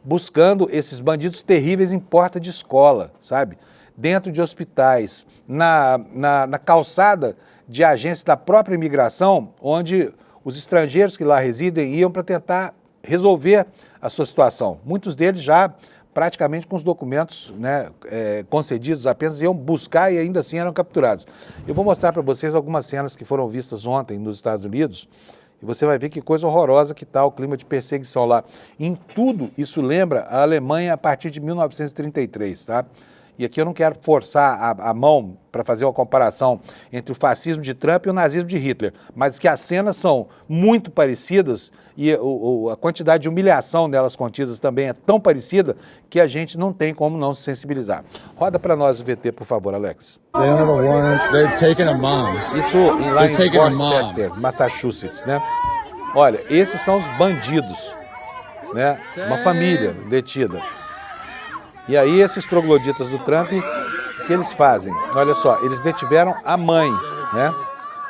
buscando esses bandidos terríveis em porta de escola, sabe? Dentro de hospitais, na calçada de agências da própria imigração, onde os estrangeiros que lá residem iam para tentar resolver a sua situação. Muitos deles já praticamente com os documentos, né, concedidos, apenas iam buscar e ainda assim eram capturados. Eu vou mostrar para vocês algumas cenas que foram vistas ontem nos Estados Unidos, e você vai ver que coisa horrorosa que está o clima de perseguição lá. Em tudo isso lembra a Alemanha a partir de 1933, tá? E aqui eu não quero forçar a mão para fazer uma comparação entre o fascismo de Trump e o nazismo de Hitler, mas que as cenas são muito parecidas e a quantidade de humilhação nelas contidas também é tão parecida que a gente não tem como não se sensibilizar. Roda para nós o VT, por favor, Alex. Isso lá em Worcester, Massachusetts, né? Olha, esses são os bandidos, né? Uma família detida. E aí esses trogloditas do Trump, o que eles fazem? Olha só, eles detiveram a mãe, né?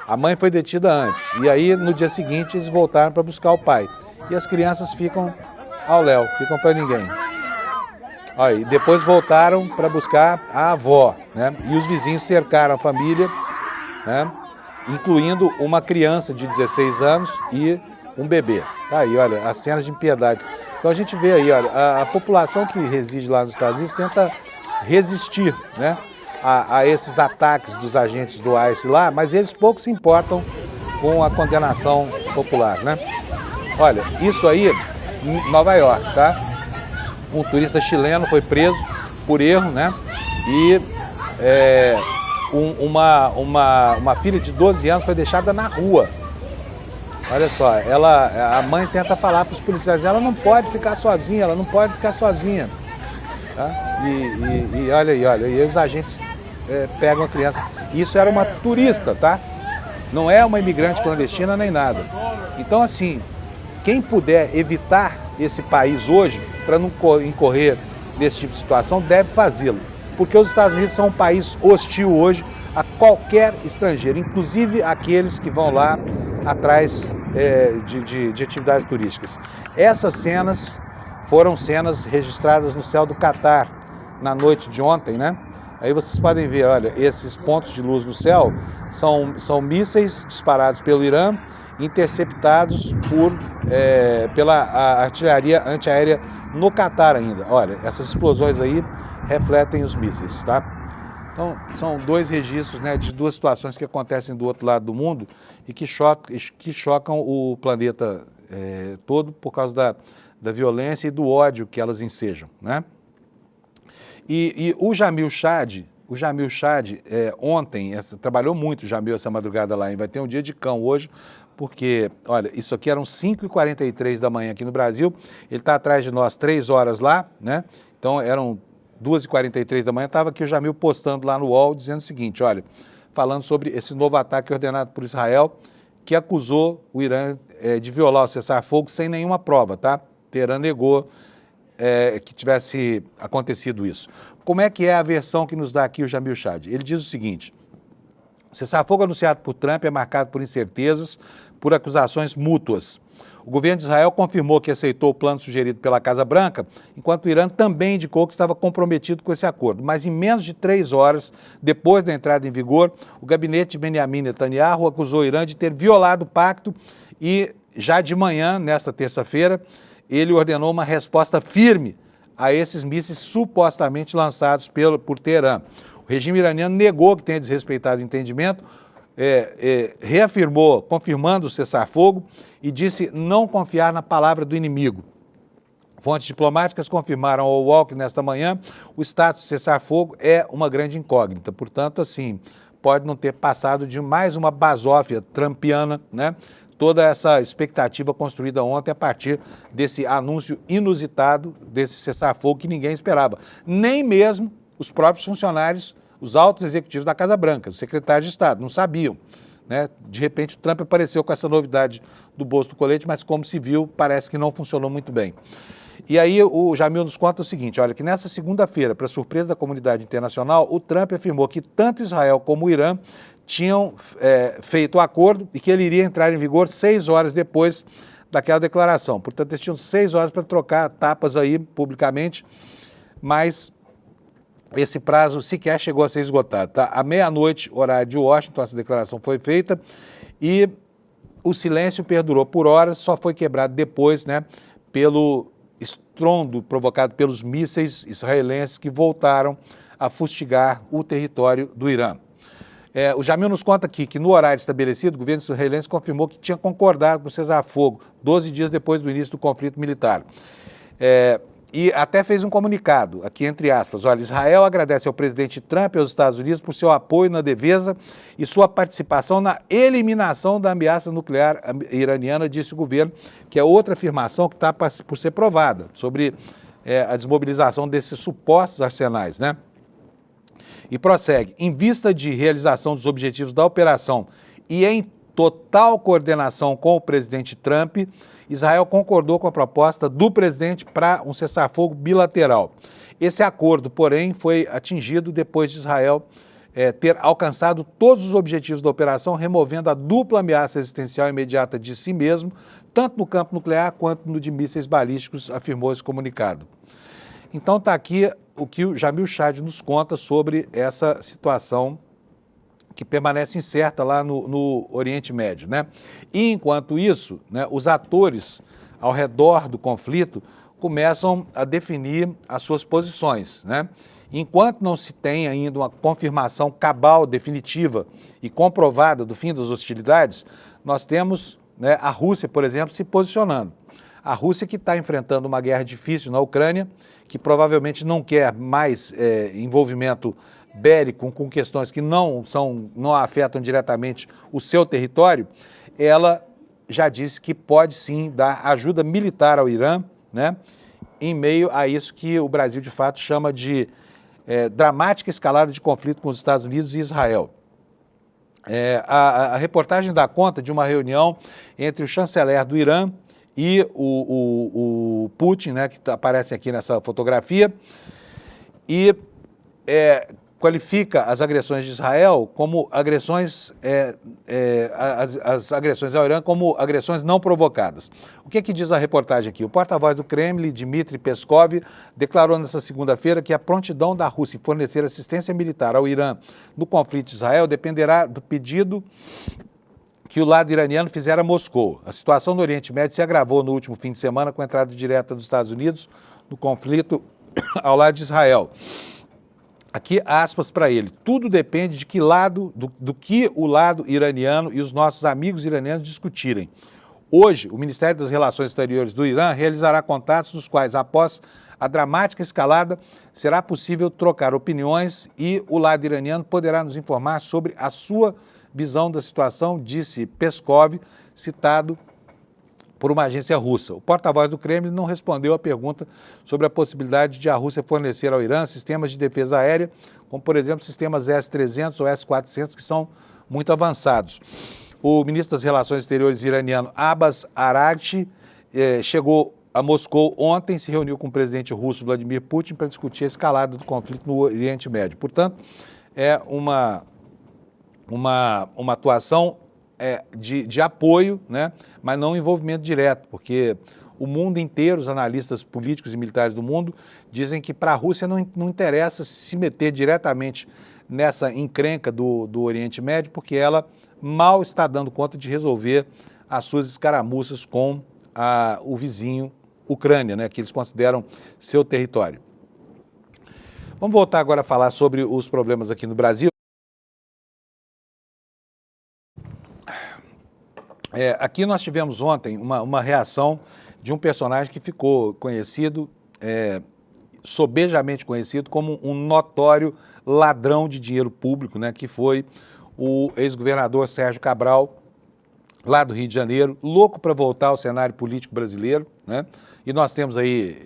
A mãe foi detida antes. E aí no dia seguinte eles voltaram para buscar o pai. E as crianças ficam ao léu, ficam para ninguém. Olha, e depois voltaram para buscar a avó, né? E os vizinhos cercaram a família, né? Incluindo uma criança de 16 anos e um bebê. Tá aí, olha, as cenas de impiedade. Então a gente vê aí, olha, a população que reside lá nos Estados Unidos tenta resistir, né, a esses ataques dos agentes do ICE lá, mas eles pouco se importam com a condenação popular, né? Olha, isso aí em Nova York, tá? Um turista chileno foi preso por erro, né? E uma filha de 12 anos foi deixada na rua. Olha só, a mãe tenta falar para os policiais, ela não pode ficar sozinha, Tá? E olha aí, e os agentes pegam a criança. Isso era uma turista, tá? Não é uma imigrante clandestina nem nada. Então, assim, quem puder evitar esse país hoje, para não incorrer nesse tipo de situação, deve fazê-lo. Porque os Estados Unidos são um país hostil hoje a qualquer estrangeiro, inclusive aqueles que vão lá atrás de atividades turísticas. Essas cenas foram cenas registradas no céu do Catar na noite de ontem, né? Aí vocês podem ver, olha, esses pontos de luz no céu são mísseis disparados pelo Irã, interceptados pela artilharia antiaérea no Catar ainda. Olha, essas explosões aí refletem os mísseis, tá? Então, são dois registros, né, de duas situações que acontecem do outro lado do mundo e que chocam o planeta todo por causa da violência e do ódio que elas ensejam, né? E o Jamil Chad, ontem, trabalhou muito o Jamil essa madrugada lá, e vai ter um dia de cão hoje, porque, olha, isso aqui eram 5h43 da manhã aqui no Brasil, ele está atrás de nós 3 horas lá, né? Então eram 2h43 da manhã, estava aqui o Jamil postando lá no UOL, dizendo o seguinte, olha, falando sobre esse novo ataque ordenado por Israel, que acusou o Irã de violar o cessar-fogo sem nenhuma prova, tá? Teherã negou que tivesse acontecido isso. Como é que é a versão que nos dá aqui o Jamil Chad? Ele diz o seguinte: o cessar-fogo anunciado por Trump é marcado por incertezas, por acusações mútuas. O governo de Israel confirmou que aceitou o plano sugerido pela Casa Branca, enquanto o Irã também indicou que estava comprometido com esse acordo. Mas em menos de 3 horas depois da entrada em vigor, o gabinete de Benjamin Netanyahu acusou o Irã de ter violado o pacto e já de manhã, nesta terça-feira, ele ordenou uma resposta firme a esses mísseis supostamente lançados por Teherã. O regime iraniano negou que tenha desrespeitado o entendimento, reafirmou, confirmando o cessar-fogo e disse não confiar na palavra do inimigo. Fontes diplomáticas confirmaram ao UOL que nesta manhã o status de cessar-fogo é uma grande incógnita. Portanto, assim, pode não ter passado de mais uma basófia trumpiana, né? Toda essa expectativa construída ontem a partir desse anúncio inusitado desse cessar-fogo que ninguém esperava. Nem mesmo os próprios funcionários, os altos executivos da Casa Branca, os secretários de Estado, não sabiam, né? De repente o Trump apareceu com essa novidade do bolso do colete, mas como se viu, parece que não funcionou muito bem. E aí o Jamil nos conta o seguinte, olha, que nessa segunda-feira, para surpresa da comunidade internacional, o Trump afirmou que tanto Israel como o Irã tinham feito o acordo e que ele iria entrar em vigor 6 horas depois daquela declaração. Portanto, eles tinham 6 horas para trocar tapas aí publicamente, mas esse prazo sequer chegou a ser esgotado, tá? À meia-noite, horário de Washington, essa declaração foi feita e o silêncio perdurou por horas, só foi quebrado depois, né, pelo estrondo provocado pelos mísseis israelenses que voltaram a fustigar o território do Irã. O Jamil nos conta aqui que no horário estabelecido, o governo israelense confirmou que tinha concordado com o cessar-fogo 12 dias depois do início do conflito militar. E até fez um comunicado, aqui entre aspas, olha, Israel agradece ao presidente Trump e aos Estados Unidos por seu apoio na defesa e sua participação na eliminação da ameaça nuclear iraniana, disse o governo, que é outra afirmação que está por ser provada sobre a desmobilização desses supostos arsenais, né? E prossegue, em vista de realização dos objetivos da operação e em total coordenação com o presidente Trump, Israel concordou com a proposta do presidente para um cessar-fogo bilateral. Esse acordo, porém, foi atingido depois de Israel ter alcançado todos os objetivos da operação, removendo a dupla ameaça existencial imediata de si mesmo, tanto no campo nuclear quanto no de mísseis balísticos, afirmou esse comunicado. Então está aqui o que o Jamil Chad nos conta sobre essa situação que permanece incerta lá no Oriente Médio, né? E enquanto isso, né, os atores ao redor do conflito começam a definir as suas posições, né? Enquanto não se tem ainda uma confirmação cabal, definitiva e comprovada do fim das hostilidades, nós temos, né, a Rússia, por exemplo, se posicionando. A Rússia que está enfrentando uma guerra difícil na Ucrânia, que provavelmente não quer mais envolvimento bélico com questões que não afetam diretamente o seu território, ela já disse que pode sim dar ajuda militar ao Irã, né, em meio a isso que o Brasil de fato chama de dramática escalada de conflito com os Estados Unidos e Israel. A reportagem dá conta de uma reunião entre o chanceler do Irã e o Putin, né, que aparece aqui nessa fotografia, e qualifica as agressões de Israel como agressões, as agressões ao Irã como agressões não provocadas. O que diz a reportagem aqui? O porta-voz do Kremlin, Dmitry Peskov, declarou nesta segunda-feira que a prontidão da Rússia em fornecer assistência militar ao Irã no conflito de Israel dependerá do pedido que o lado iraniano fizera a Moscou. A situação no Oriente Médio se agravou no último fim de semana com a entrada direta dos Estados Unidos no conflito ao lado de Israel. Aqui, aspas para ele, tudo depende de que lado, do que o lado iraniano e os nossos amigos iranianos discutirem. Hoje, o Ministério das Relações Exteriores do Irã realizará contatos nos quais, após a dramática escalada, será possível trocar opiniões e o lado iraniano poderá nos informar sobre a sua visão da situação, disse Peskov, citado por uma agência russa. O porta-voz do Kremlin não respondeu à pergunta sobre a possibilidade de a Rússia fornecer ao Irã sistemas de defesa aérea, como, por exemplo, sistemas S-300 ou S-400, que são muito avançados. O ministro das Relações Exteriores iraniano, Abbas Araghchi, chegou a Moscou ontem, se reuniu com o presidente russo Vladimir Putin para discutir a escalada do conflito no Oriente Médio. Portanto, é uma atuação de apoio, né, mas não envolvimento direto, porque o mundo inteiro, os analistas políticos e militares do mundo, dizem que para a Rússia não interessa se meter diretamente nessa encrenca do Oriente Médio, porque ela mal está dando conta de resolver as suas escaramuças com o vizinho Ucrânia, né, que eles consideram seu território. Vamos voltar agora a falar sobre os problemas aqui no Brasil. Aqui nós tivemos ontem uma reação de um personagem que ficou conhecido, sobejamente conhecido, como um notório ladrão de dinheiro público, né, que foi o ex-governador Sérgio Cabral, lá do Rio de Janeiro, louco para voltar ao cenário político brasileiro, né? E nós temos aí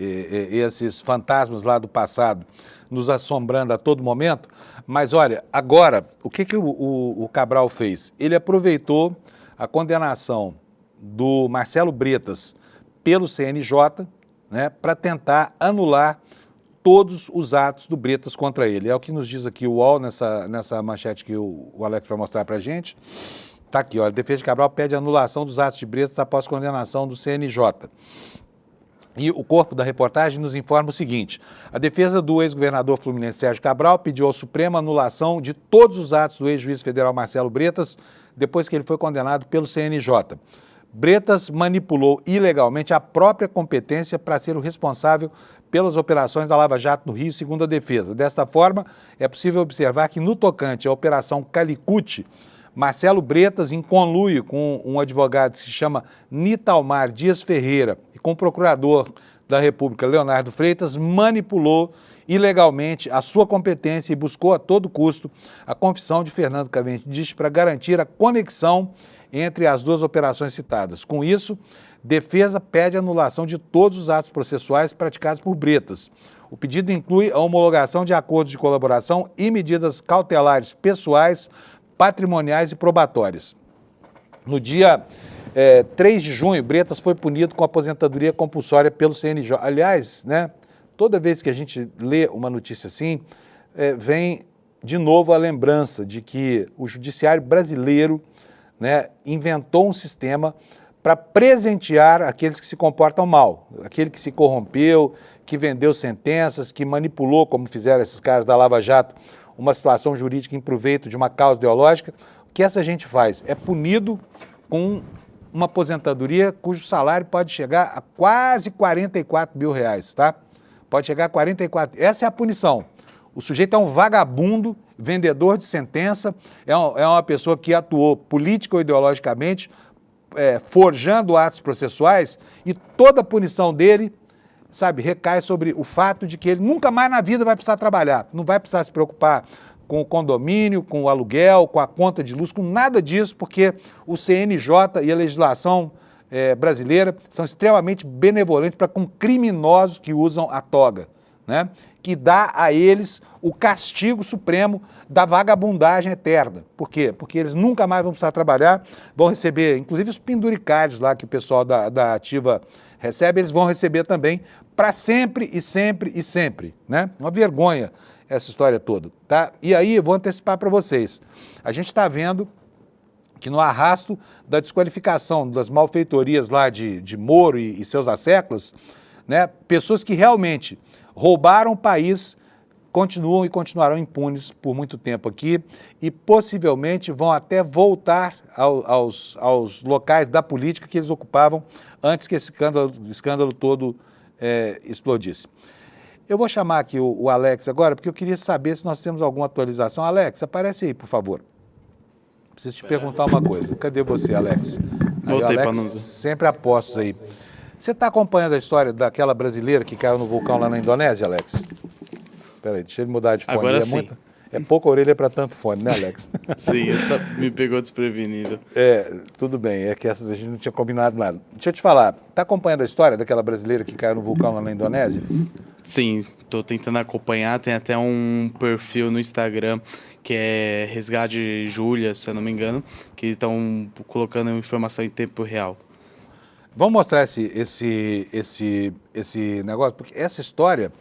esses fantasmas lá do passado nos assombrando a todo momento. Mas olha, agora, o que o Cabral fez? Ele aproveitou a condenação do Marcelo Bretas pelo CNJ, né, para tentar anular todos os atos do Bretas contra ele. É o que nos diz aqui o UOL, nessa manchete que o Alex vai mostrar para a gente. Está aqui, olha, a defesa de Cabral pede anulação dos atos de Bretas após condenação do CNJ. E o corpo da reportagem nos informa o seguinte: a defesa do ex-governador fluminense Sérgio Cabral pediu ao Supremo a anulação de todos os atos do ex-juiz federal Marcelo Bretas, depois que ele foi condenado pelo CNJ. Bretas manipulou ilegalmente a própria competência para ser o responsável pelas operações da Lava Jato no Rio, segundo a defesa. Desta forma, é possível observar que no tocante à Operação Calicut, Marcelo Bretas, em conluio com um advogado que se chama Nitalmar Dias Ferreira e com o procurador da República, Leonardo Freitas, manipulou ilegalmente a sua competência e buscou a todo custo a confissão de Fernando Cavendish para garantir a conexão entre as duas operações citadas. Com isso, defesa pede anulação de todos os atos processuais praticados por Bretas. O pedido inclui a homologação de acordos de colaboração e medidas cautelares pessoais, patrimoniais e probatórias. No dia 3 de junho, Bretas foi punido com aposentadoria compulsória pelo CNJ. Aliás, né, toda vez que a gente lê uma notícia assim, vem de novo a lembrança de que o judiciário brasileiro, né, inventou um sistema para presentear aqueles que se comportam mal, aquele que se corrompeu, que vendeu sentenças, que manipulou, como fizeram esses caras da Lava Jato, uma situação jurídica em proveito de uma causa ideológica. O que essa gente faz? É punido com uma aposentadoria cujo salário pode chegar a quase 44 mil reais, tá? Pode chegar a 44. Essa é a punição. O sujeito é um vagabundo, vendedor de sentença, é uma pessoa que atuou política ou ideologicamente, forjando atos processuais, e toda a punição dele, sabe, recai sobre o fato de que ele nunca mais na vida vai precisar trabalhar, não vai precisar se preocupar com o condomínio, com o aluguel, com a conta de luz, com nada disso, porque o CNJ e a legislação brasileira são extremamente benevolentes para com criminosos que usam a toga, né? Que dá a eles o castigo supremo da vagabundagem eterna. Por quê? Porque eles nunca mais vão precisar trabalhar, vão receber, inclusive os penduricários lá que o pessoal da Ativa recebe, eles vão receber também para sempre e sempre e sempre, né? Uma vergonha essa história toda, tá? E aí, eu vou antecipar para vocês. A gente está vendo que no arrasto da desqualificação das malfeitorias lá de Moro e seus asseclas, né, pessoas que realmente roubaram o país continuam e continuarão impunes por muito tempo aqui e possivelmente vão até voltar aos locais da política que eles ocupavam antes que esse escândalo todo explodisse. Eu vou chamar aqui o Alex agora, porque eu queria saber se nós temos alguma atualização. Alex, aparece aí, por favor. Preciso te perguntar uma coisa. Cadê você, Alex? Voltei, Alex, Panuso. sempre apostos aí. Você está acompanhando a história daquela brasileira que caiu no vulcão lá na Indonésia, Alex? Espera aí, deixa ele mudar de fone. Agora sim. É pouca orelha para tanto fone, né, Alex? Sim, me pegou desprevenido. Tudo bem, é que a gente não tinha combinado nada. Deixa eu te falar, tá acompanhando a história daquela brasileira que caiu no vulcão lá na Indonésia? Sim, tô tentando acompanhar, tem até um perfil no Instagram que é Resgate Júlia, se eu não me engano, que estão colocando informação em tempo real. Vamos mostrar esse negócio, porque essa história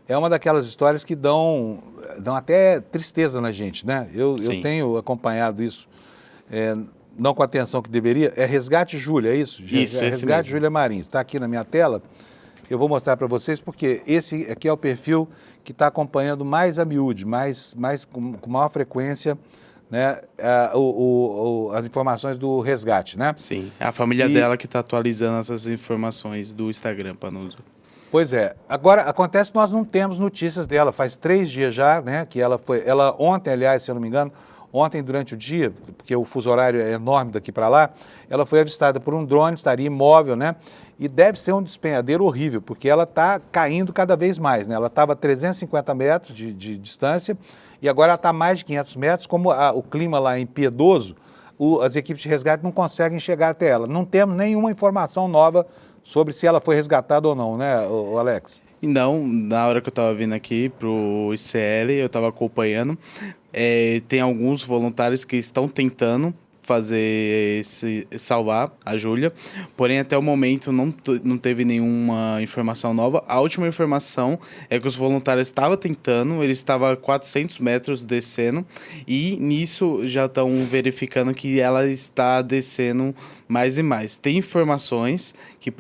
é uma daquelas histórias que dão até tristeza na gente, né? Eu tenho acompanhado isso, não com a atenção que deveria. É Resgate Júlia, é isso? Isso, Resgate Júlia Marins. Está aqui na minha tela. Eu vou mostrar para vocês porque esse aqui é o perfil que está acompanhando mais a miúde, com maior frequência, né, as informações do resgate, né? Sim, é a família dela que está atualizando essas informações do Instagram, Panuso. Pois é. Agora, acontece que nós não temos notícias dela. Faz 3 dias já, né, que ela ontem, aliás, se eu não me engano, ontem durante o dia, porque o fuso horário é enorme daqui para lá, ela foi avistada por um drone, estaria imóvel, né? E deve ser um despenhadeiro horrível, porque ela está caindo cada vez mais, né? Ela estava a 350 metros de distância e agora ela está a mais de 500 metros. Como o clima lá é impiedoso, as equipes de resgate não conseguem chegar até ela. Não temos nenhuma informação nova sobre se ela foi resgatada ou não, né, Alex? Não, na hora que eu estava vindo aqui pro ICL, eu estava acompanhando, tem alguns voluntários que estão tentando salvar a Júlia, porém até o momento não teve nenhuma informação nova. A última informação é que os voluntários estavam tentando, eles estavam a 400 metros descendo e nisso já estão verificando que ela está descendo mais e mais. Tem informações que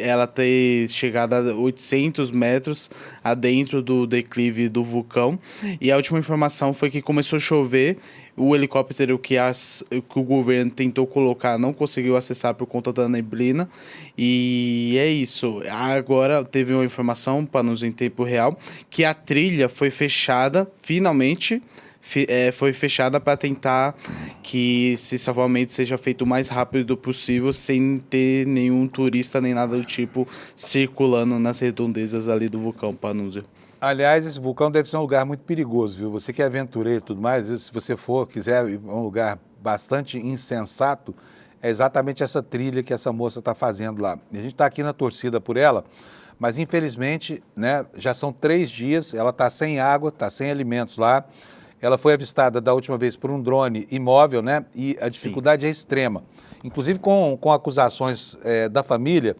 ela ter chegado a 800 metros adentro do declive do vulcão. E a última informação foi que começou a chover, o helicóptero que o governo tentou colocar não conseguiu acessar por conta da neblina. E é isso. Agora teve uma informação, para nos em tempo real, que a trilha foi fechada, finalmente, foi fechada para tentar que esse salvamento seja feito o mais rápido possível, sem ter nenhum turista nem nada do tipo circulando nas redondezas ali do vulcão Panuso. Aliás, esse vulcão deve ser um lugar muito perigoso, viu? Você que é aventureiro e tudo mais, se você quiser ir a um lugar bastante insensato, é exatamente essa trilha que essa moça está fazendo lá. E a gente está aqui na torcida por ela, mas infelizmente, né, já são 3 dias, ela está sem água, está sem alimentos lá. Ela foi avistada da última vez por um drone imóvel, né? E a dificuldade é extrema. Inclusive com acusações da família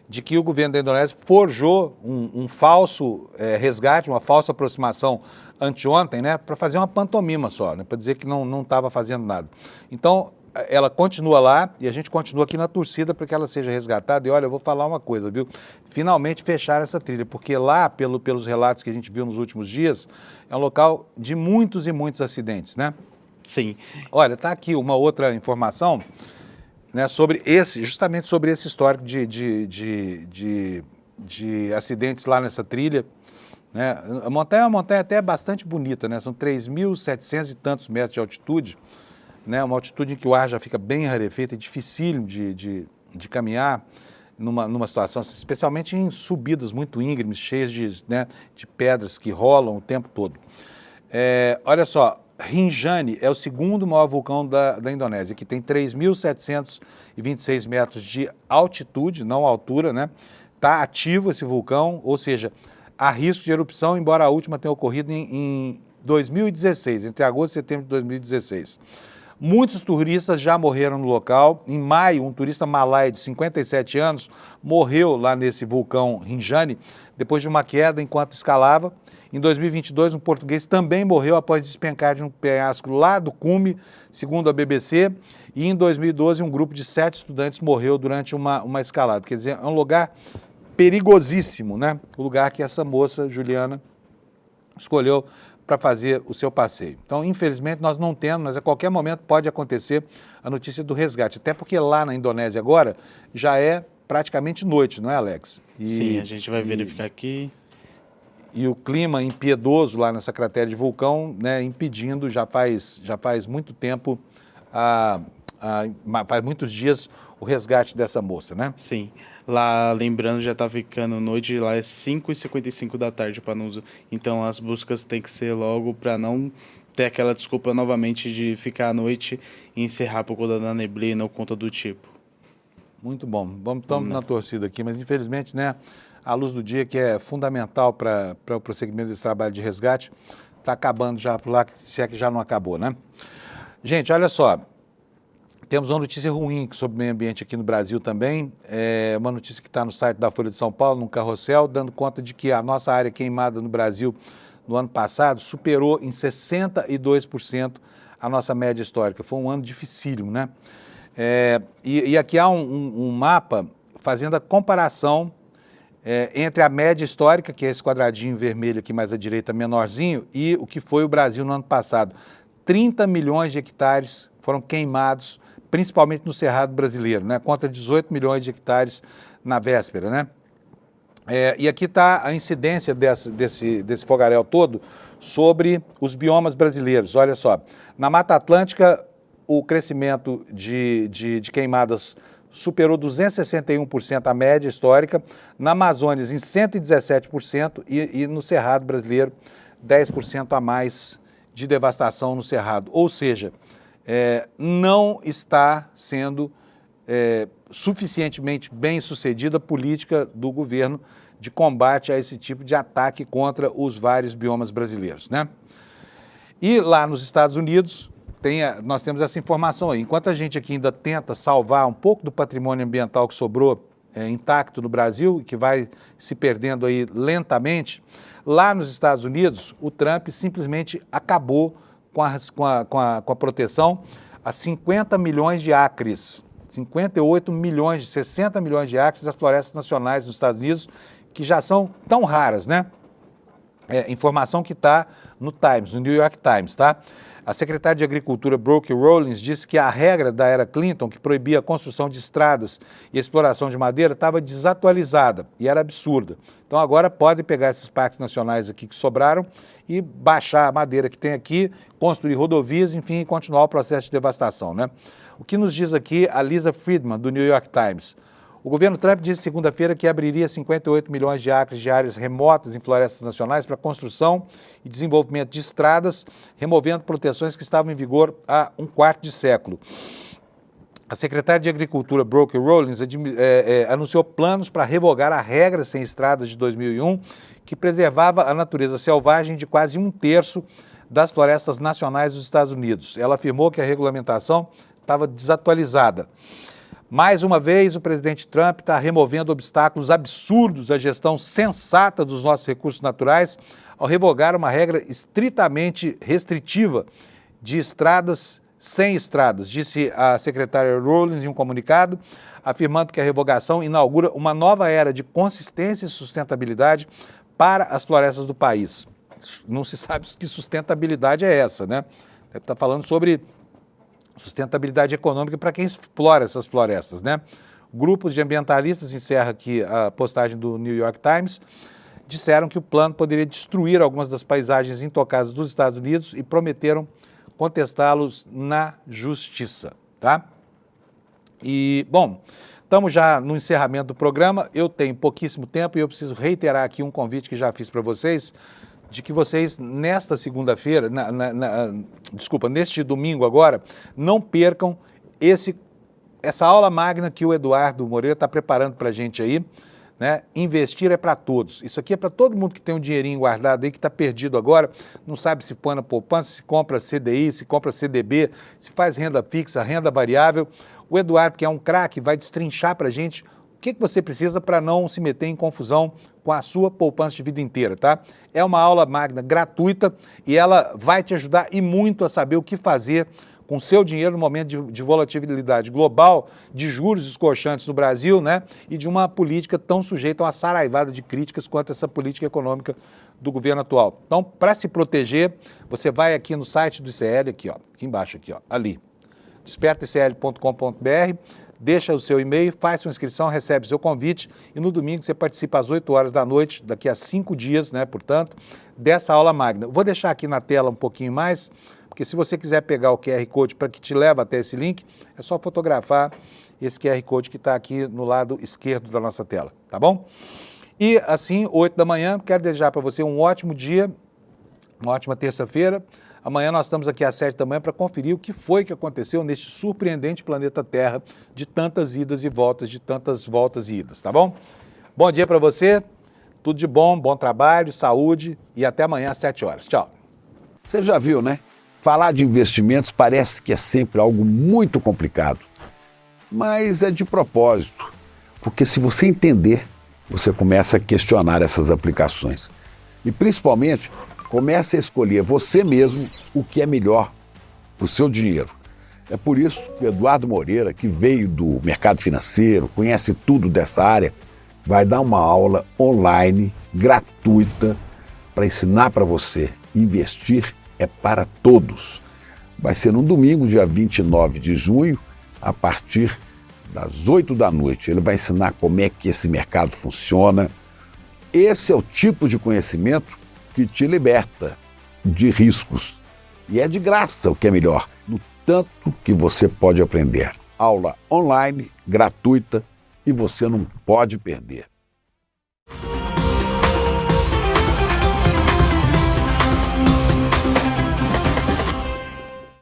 de que o governo da Indonésia forjou um falso resgate, uma falsa aproximação anteontem, né? Para fazer uma pantomima só, né? Para dizer que não estava fazendo nada. Então, ela continua lá e a gente continua aqui na torcida para que ela seja resgatada. E olha, eu vou falar uma coisa, viu? Finalmente fechar essa trilha, porque lá, pelos relatos que a gente viu nos últimos dias, é um local de muitos e muitos acidentes, né? Sim. Olha, está aqui uma outra informação, né, justamente sobre esse histórico de acidentes lá nessa trilha, né? A montanha é uma montanha até bastante bonita, né? São 3.700 e tantos metros de altitude, né? Uma altitude em que o ar já fica bem rarefeito e dificílimo de caminhar numa situação, especialmente em subidas muito íngremes, cheias de pedras que rolam o tempo todo. Olha só, Rinjani é o segundo maior vulcão da Indonésia, que tem 3.726 metros de altitude, não altura, né? Está ativo esse vulcão, ou seja, há risco de erupção, embora a última tenha ocorrido em 2016, entre agosto e setembro de 2016. Muitos turistas já morreram no local. Em maio, um turista malaio de 57 anos morreu lá nesse vulcão Rinjani, depois de uma queda enquanto escalava. Em 2022, um português também morreu após despencar de um penhasco lá do cume, segundo a BBC. E em 2012, um grupo de 7 estudantes morreu durante uma escalada. Quer dizer, é um lugar perigosíssimo, né? O lugar que essa moça, Juliana, escolheu para fazer o seu passeio. Então, infelizmente, nós não temos, mas a qualquer momento pode acontecer a notícia do resgate. Até porque lá na Indonésia agora já é praticamente noite, não é, Alex? Sim, a gente vai verificar aqui. E o clima impiedoso lá nessa cratera de vulcão, né, impedindo, já faz muito tempo, faz muitos dias, o resgate dessa moça, né? Sim. Lá, lembrando, já tá ficando noite, lá é 5h55 da tarde para uso. Então as buscas têm que ser logo para não ter aquela desculpa novamente de ficar à noite e encerrar por conta da neblina ou conta do tipo. Muito bom. Estamos na torcida aqui, mas infelizmente, né, a luz do dia, que é fundamental para o prosseguimento desse trabalho de resgate, está acabando já por lá, se é que já não acabou, né? Gente, olha só. Temos uma notícia ruim sobre o meio ambiente aqui no Brasil também, uma notícia que está no site da Folha de São Paulo, no Carrossel, dando conta de que a nossa área queimada no Brasil no ano passado superou em 62% a nossa média histórica. Foi um ano dificílimo, né? E aqui há um mapa fazendo a comparação entre a média histórica, que é esse quadradinho vermelho aqui mais à direita, menorzinho, e o que foi o Brasil no ano passado. 30 milhões de hectares foram queimados, principalmente no Cerrado brasileiro, né? Contra 18 milhões de hectares na véspera, né? E aqui está a incidência desse fogaréu todo sobre os biomas brasileiros. Olha só, na Mata Atlântica, o crescimento de queimadas superou 261% a média histórica, na Amazônia em 117% e no Cerrado brasileiro 10% a mais de devastação no Cerrado. Ou seja, não está sendo suficientemente bem sucedida a política do governo de combate a esse tipo de ataque contra os vários biomas brasileiros, né? E lá nos Estados Unidos, nós temos essa informação aí. Enquanto a gente aqui ainda tenta salvar um pouco do patrimônio ambiental que sobrou intacto no Brasil, que vai se perdendo aí lentamente, lá nos Estados Unidos, o Trump simplesmente acabou com a proteção a 50 milhões de acres, 58 milhões, 60 milhões de acres das florestas nacionais nos Estados Unidos, que já são tão raras, né? Informação que está no Times, no New York Times, tá? A secretária de Agricultura, Brooke Rollins, disse que a regra da era Clinton, que proibia a construção de estradas e a exploração de madeira, estava desatualizada e era absurda. Então agora podem pegar esses parques nacionais aqui que sobraram e baixar a madeira que tem aqui, construir rodovias, enfim, e continuar o processo de devastação, né? O que nos diz aqui a Lisa Friedman, do New York Times. O governo Trump disse segunda-feira que abriria 58 milhões de acres de áreas remotas em florestas nacionais para construção e desenvolvimento de estradas, removendo proteções que estavam em vigor há um quarto de século. A secretária de Agricultura, Brooke Rollins, anunciou planos para revogar a regra sem estradas de 2001, que preservava a natureza selvagem de quase um terço das florestas nacionais dos Estados Unidos. Ela afirmou que a regulamentação estava desatualizada. Mais uma vez, o presidente Trump está removendo obstáculos absurdos à gestão sensata dos nossos recursos naturais ao revogar uma regra estritamente restritiva de estradas sem estradas, disse a secretária Rollins em um comunicado, afirmando que a revogação inaugura uma nova era de consistência e sustentabilidade para as florestas do país. Não se sabe que sustentabilidade é essa, né? Deve estar falando sobre sustentabilidade econômica para quem explora essas florestas, né? Grupos de ambientalistas, encerra aqui a postagem do New York Times, disseram que o plano poderia destruir algumas das paisagens intocadas dos Estados Unidos e prometeram contestá-los na justiça, tá? E, bom, estamos já no encerramento do programa, eu tenho pouquíssimo tempo e eu preciso reiterar aqui um convite que já fiz para vocês, de que vocês, nesta segunda-feira, neste domingo agora, não percam essa aula magna que o Eduardo Moreira está preparando para a gente aí, né? Investir é para todos. Isso aqui é para todo mundo que tem um dinheirinho guardado aí, que está perdido agora, não sabe se põe na poupança, se compra CDI, se compra CDB, se faz renda fixa, renda variável. O Eduardo, que é um craque, vai destrinchar para a gente o que você precisa para não se meter em confusão com a sua poupança de vida inteira, tá? É uma aula magna gratuita e ela vai te ajudar e muito a saber o que fazer com o seu dinheiro no momento de volatilidade global, de juros escorchantes no Brasil, né? E de uma política tão sujeita a uma saraivada de críticas quanto essa política econômica do governo atual. Então, para se proteger, você vai aqui no site do ICL, aqui, ó, aqui embaixo, aqui, ó, ali, despertaicl.com.br, deixa o seu e-mail, faz sua inscrição, recebe seu convite e no domingo você participa às 8 horas da noite, daqui a 5 dias, né, portanto, dessa aula magna. Vou deixar aqui na tela um pouquinho mais, porque se você quiser pegar o QR Code para que te leve até esse link, é só fotografar esse QR Code que está aqui no lado esquerdo da nossa tela, tá bom? E assim, 8 da manhã, quero desejar para você um ótimo dia, uma ótima terça-feira. Amanhã nós estamos aqui às 7 da manhã para conferir o que foi que aconteceu neste surpreendente planeta Terra de tantas idas e voltas, de tantas voltas e idas, tá bom? Bom dia para você, tudo de bom, bom trabalho, saúde e até amanhã às 7 horas. Tchau. Você já viu, né? Falar de investimentos parece que é sempre algo muito complicado, mas é de propósito, porque se você entender, você começa a questionar essas aplicações e principalmente comece a escolher você mesmo o que é melhor para o seu dinheiro. É por isso que o Eduardo Moreira, que veio do mercado financeiro, conhece tudo dessa área, vai dar uma aula online gratuita para ensinar para você. Investir é para todos. Vai ser no domingo, dia 29 de junho, a partir das 8 da noite. Ele vai ensinar como é que esse mercado funciona. Esse é o tipo de conhecimento que te liberta de riscos. E é de graça, o que é melhor, no tanto que você pode aprender. Aula online, gratuita, e você não pode perder.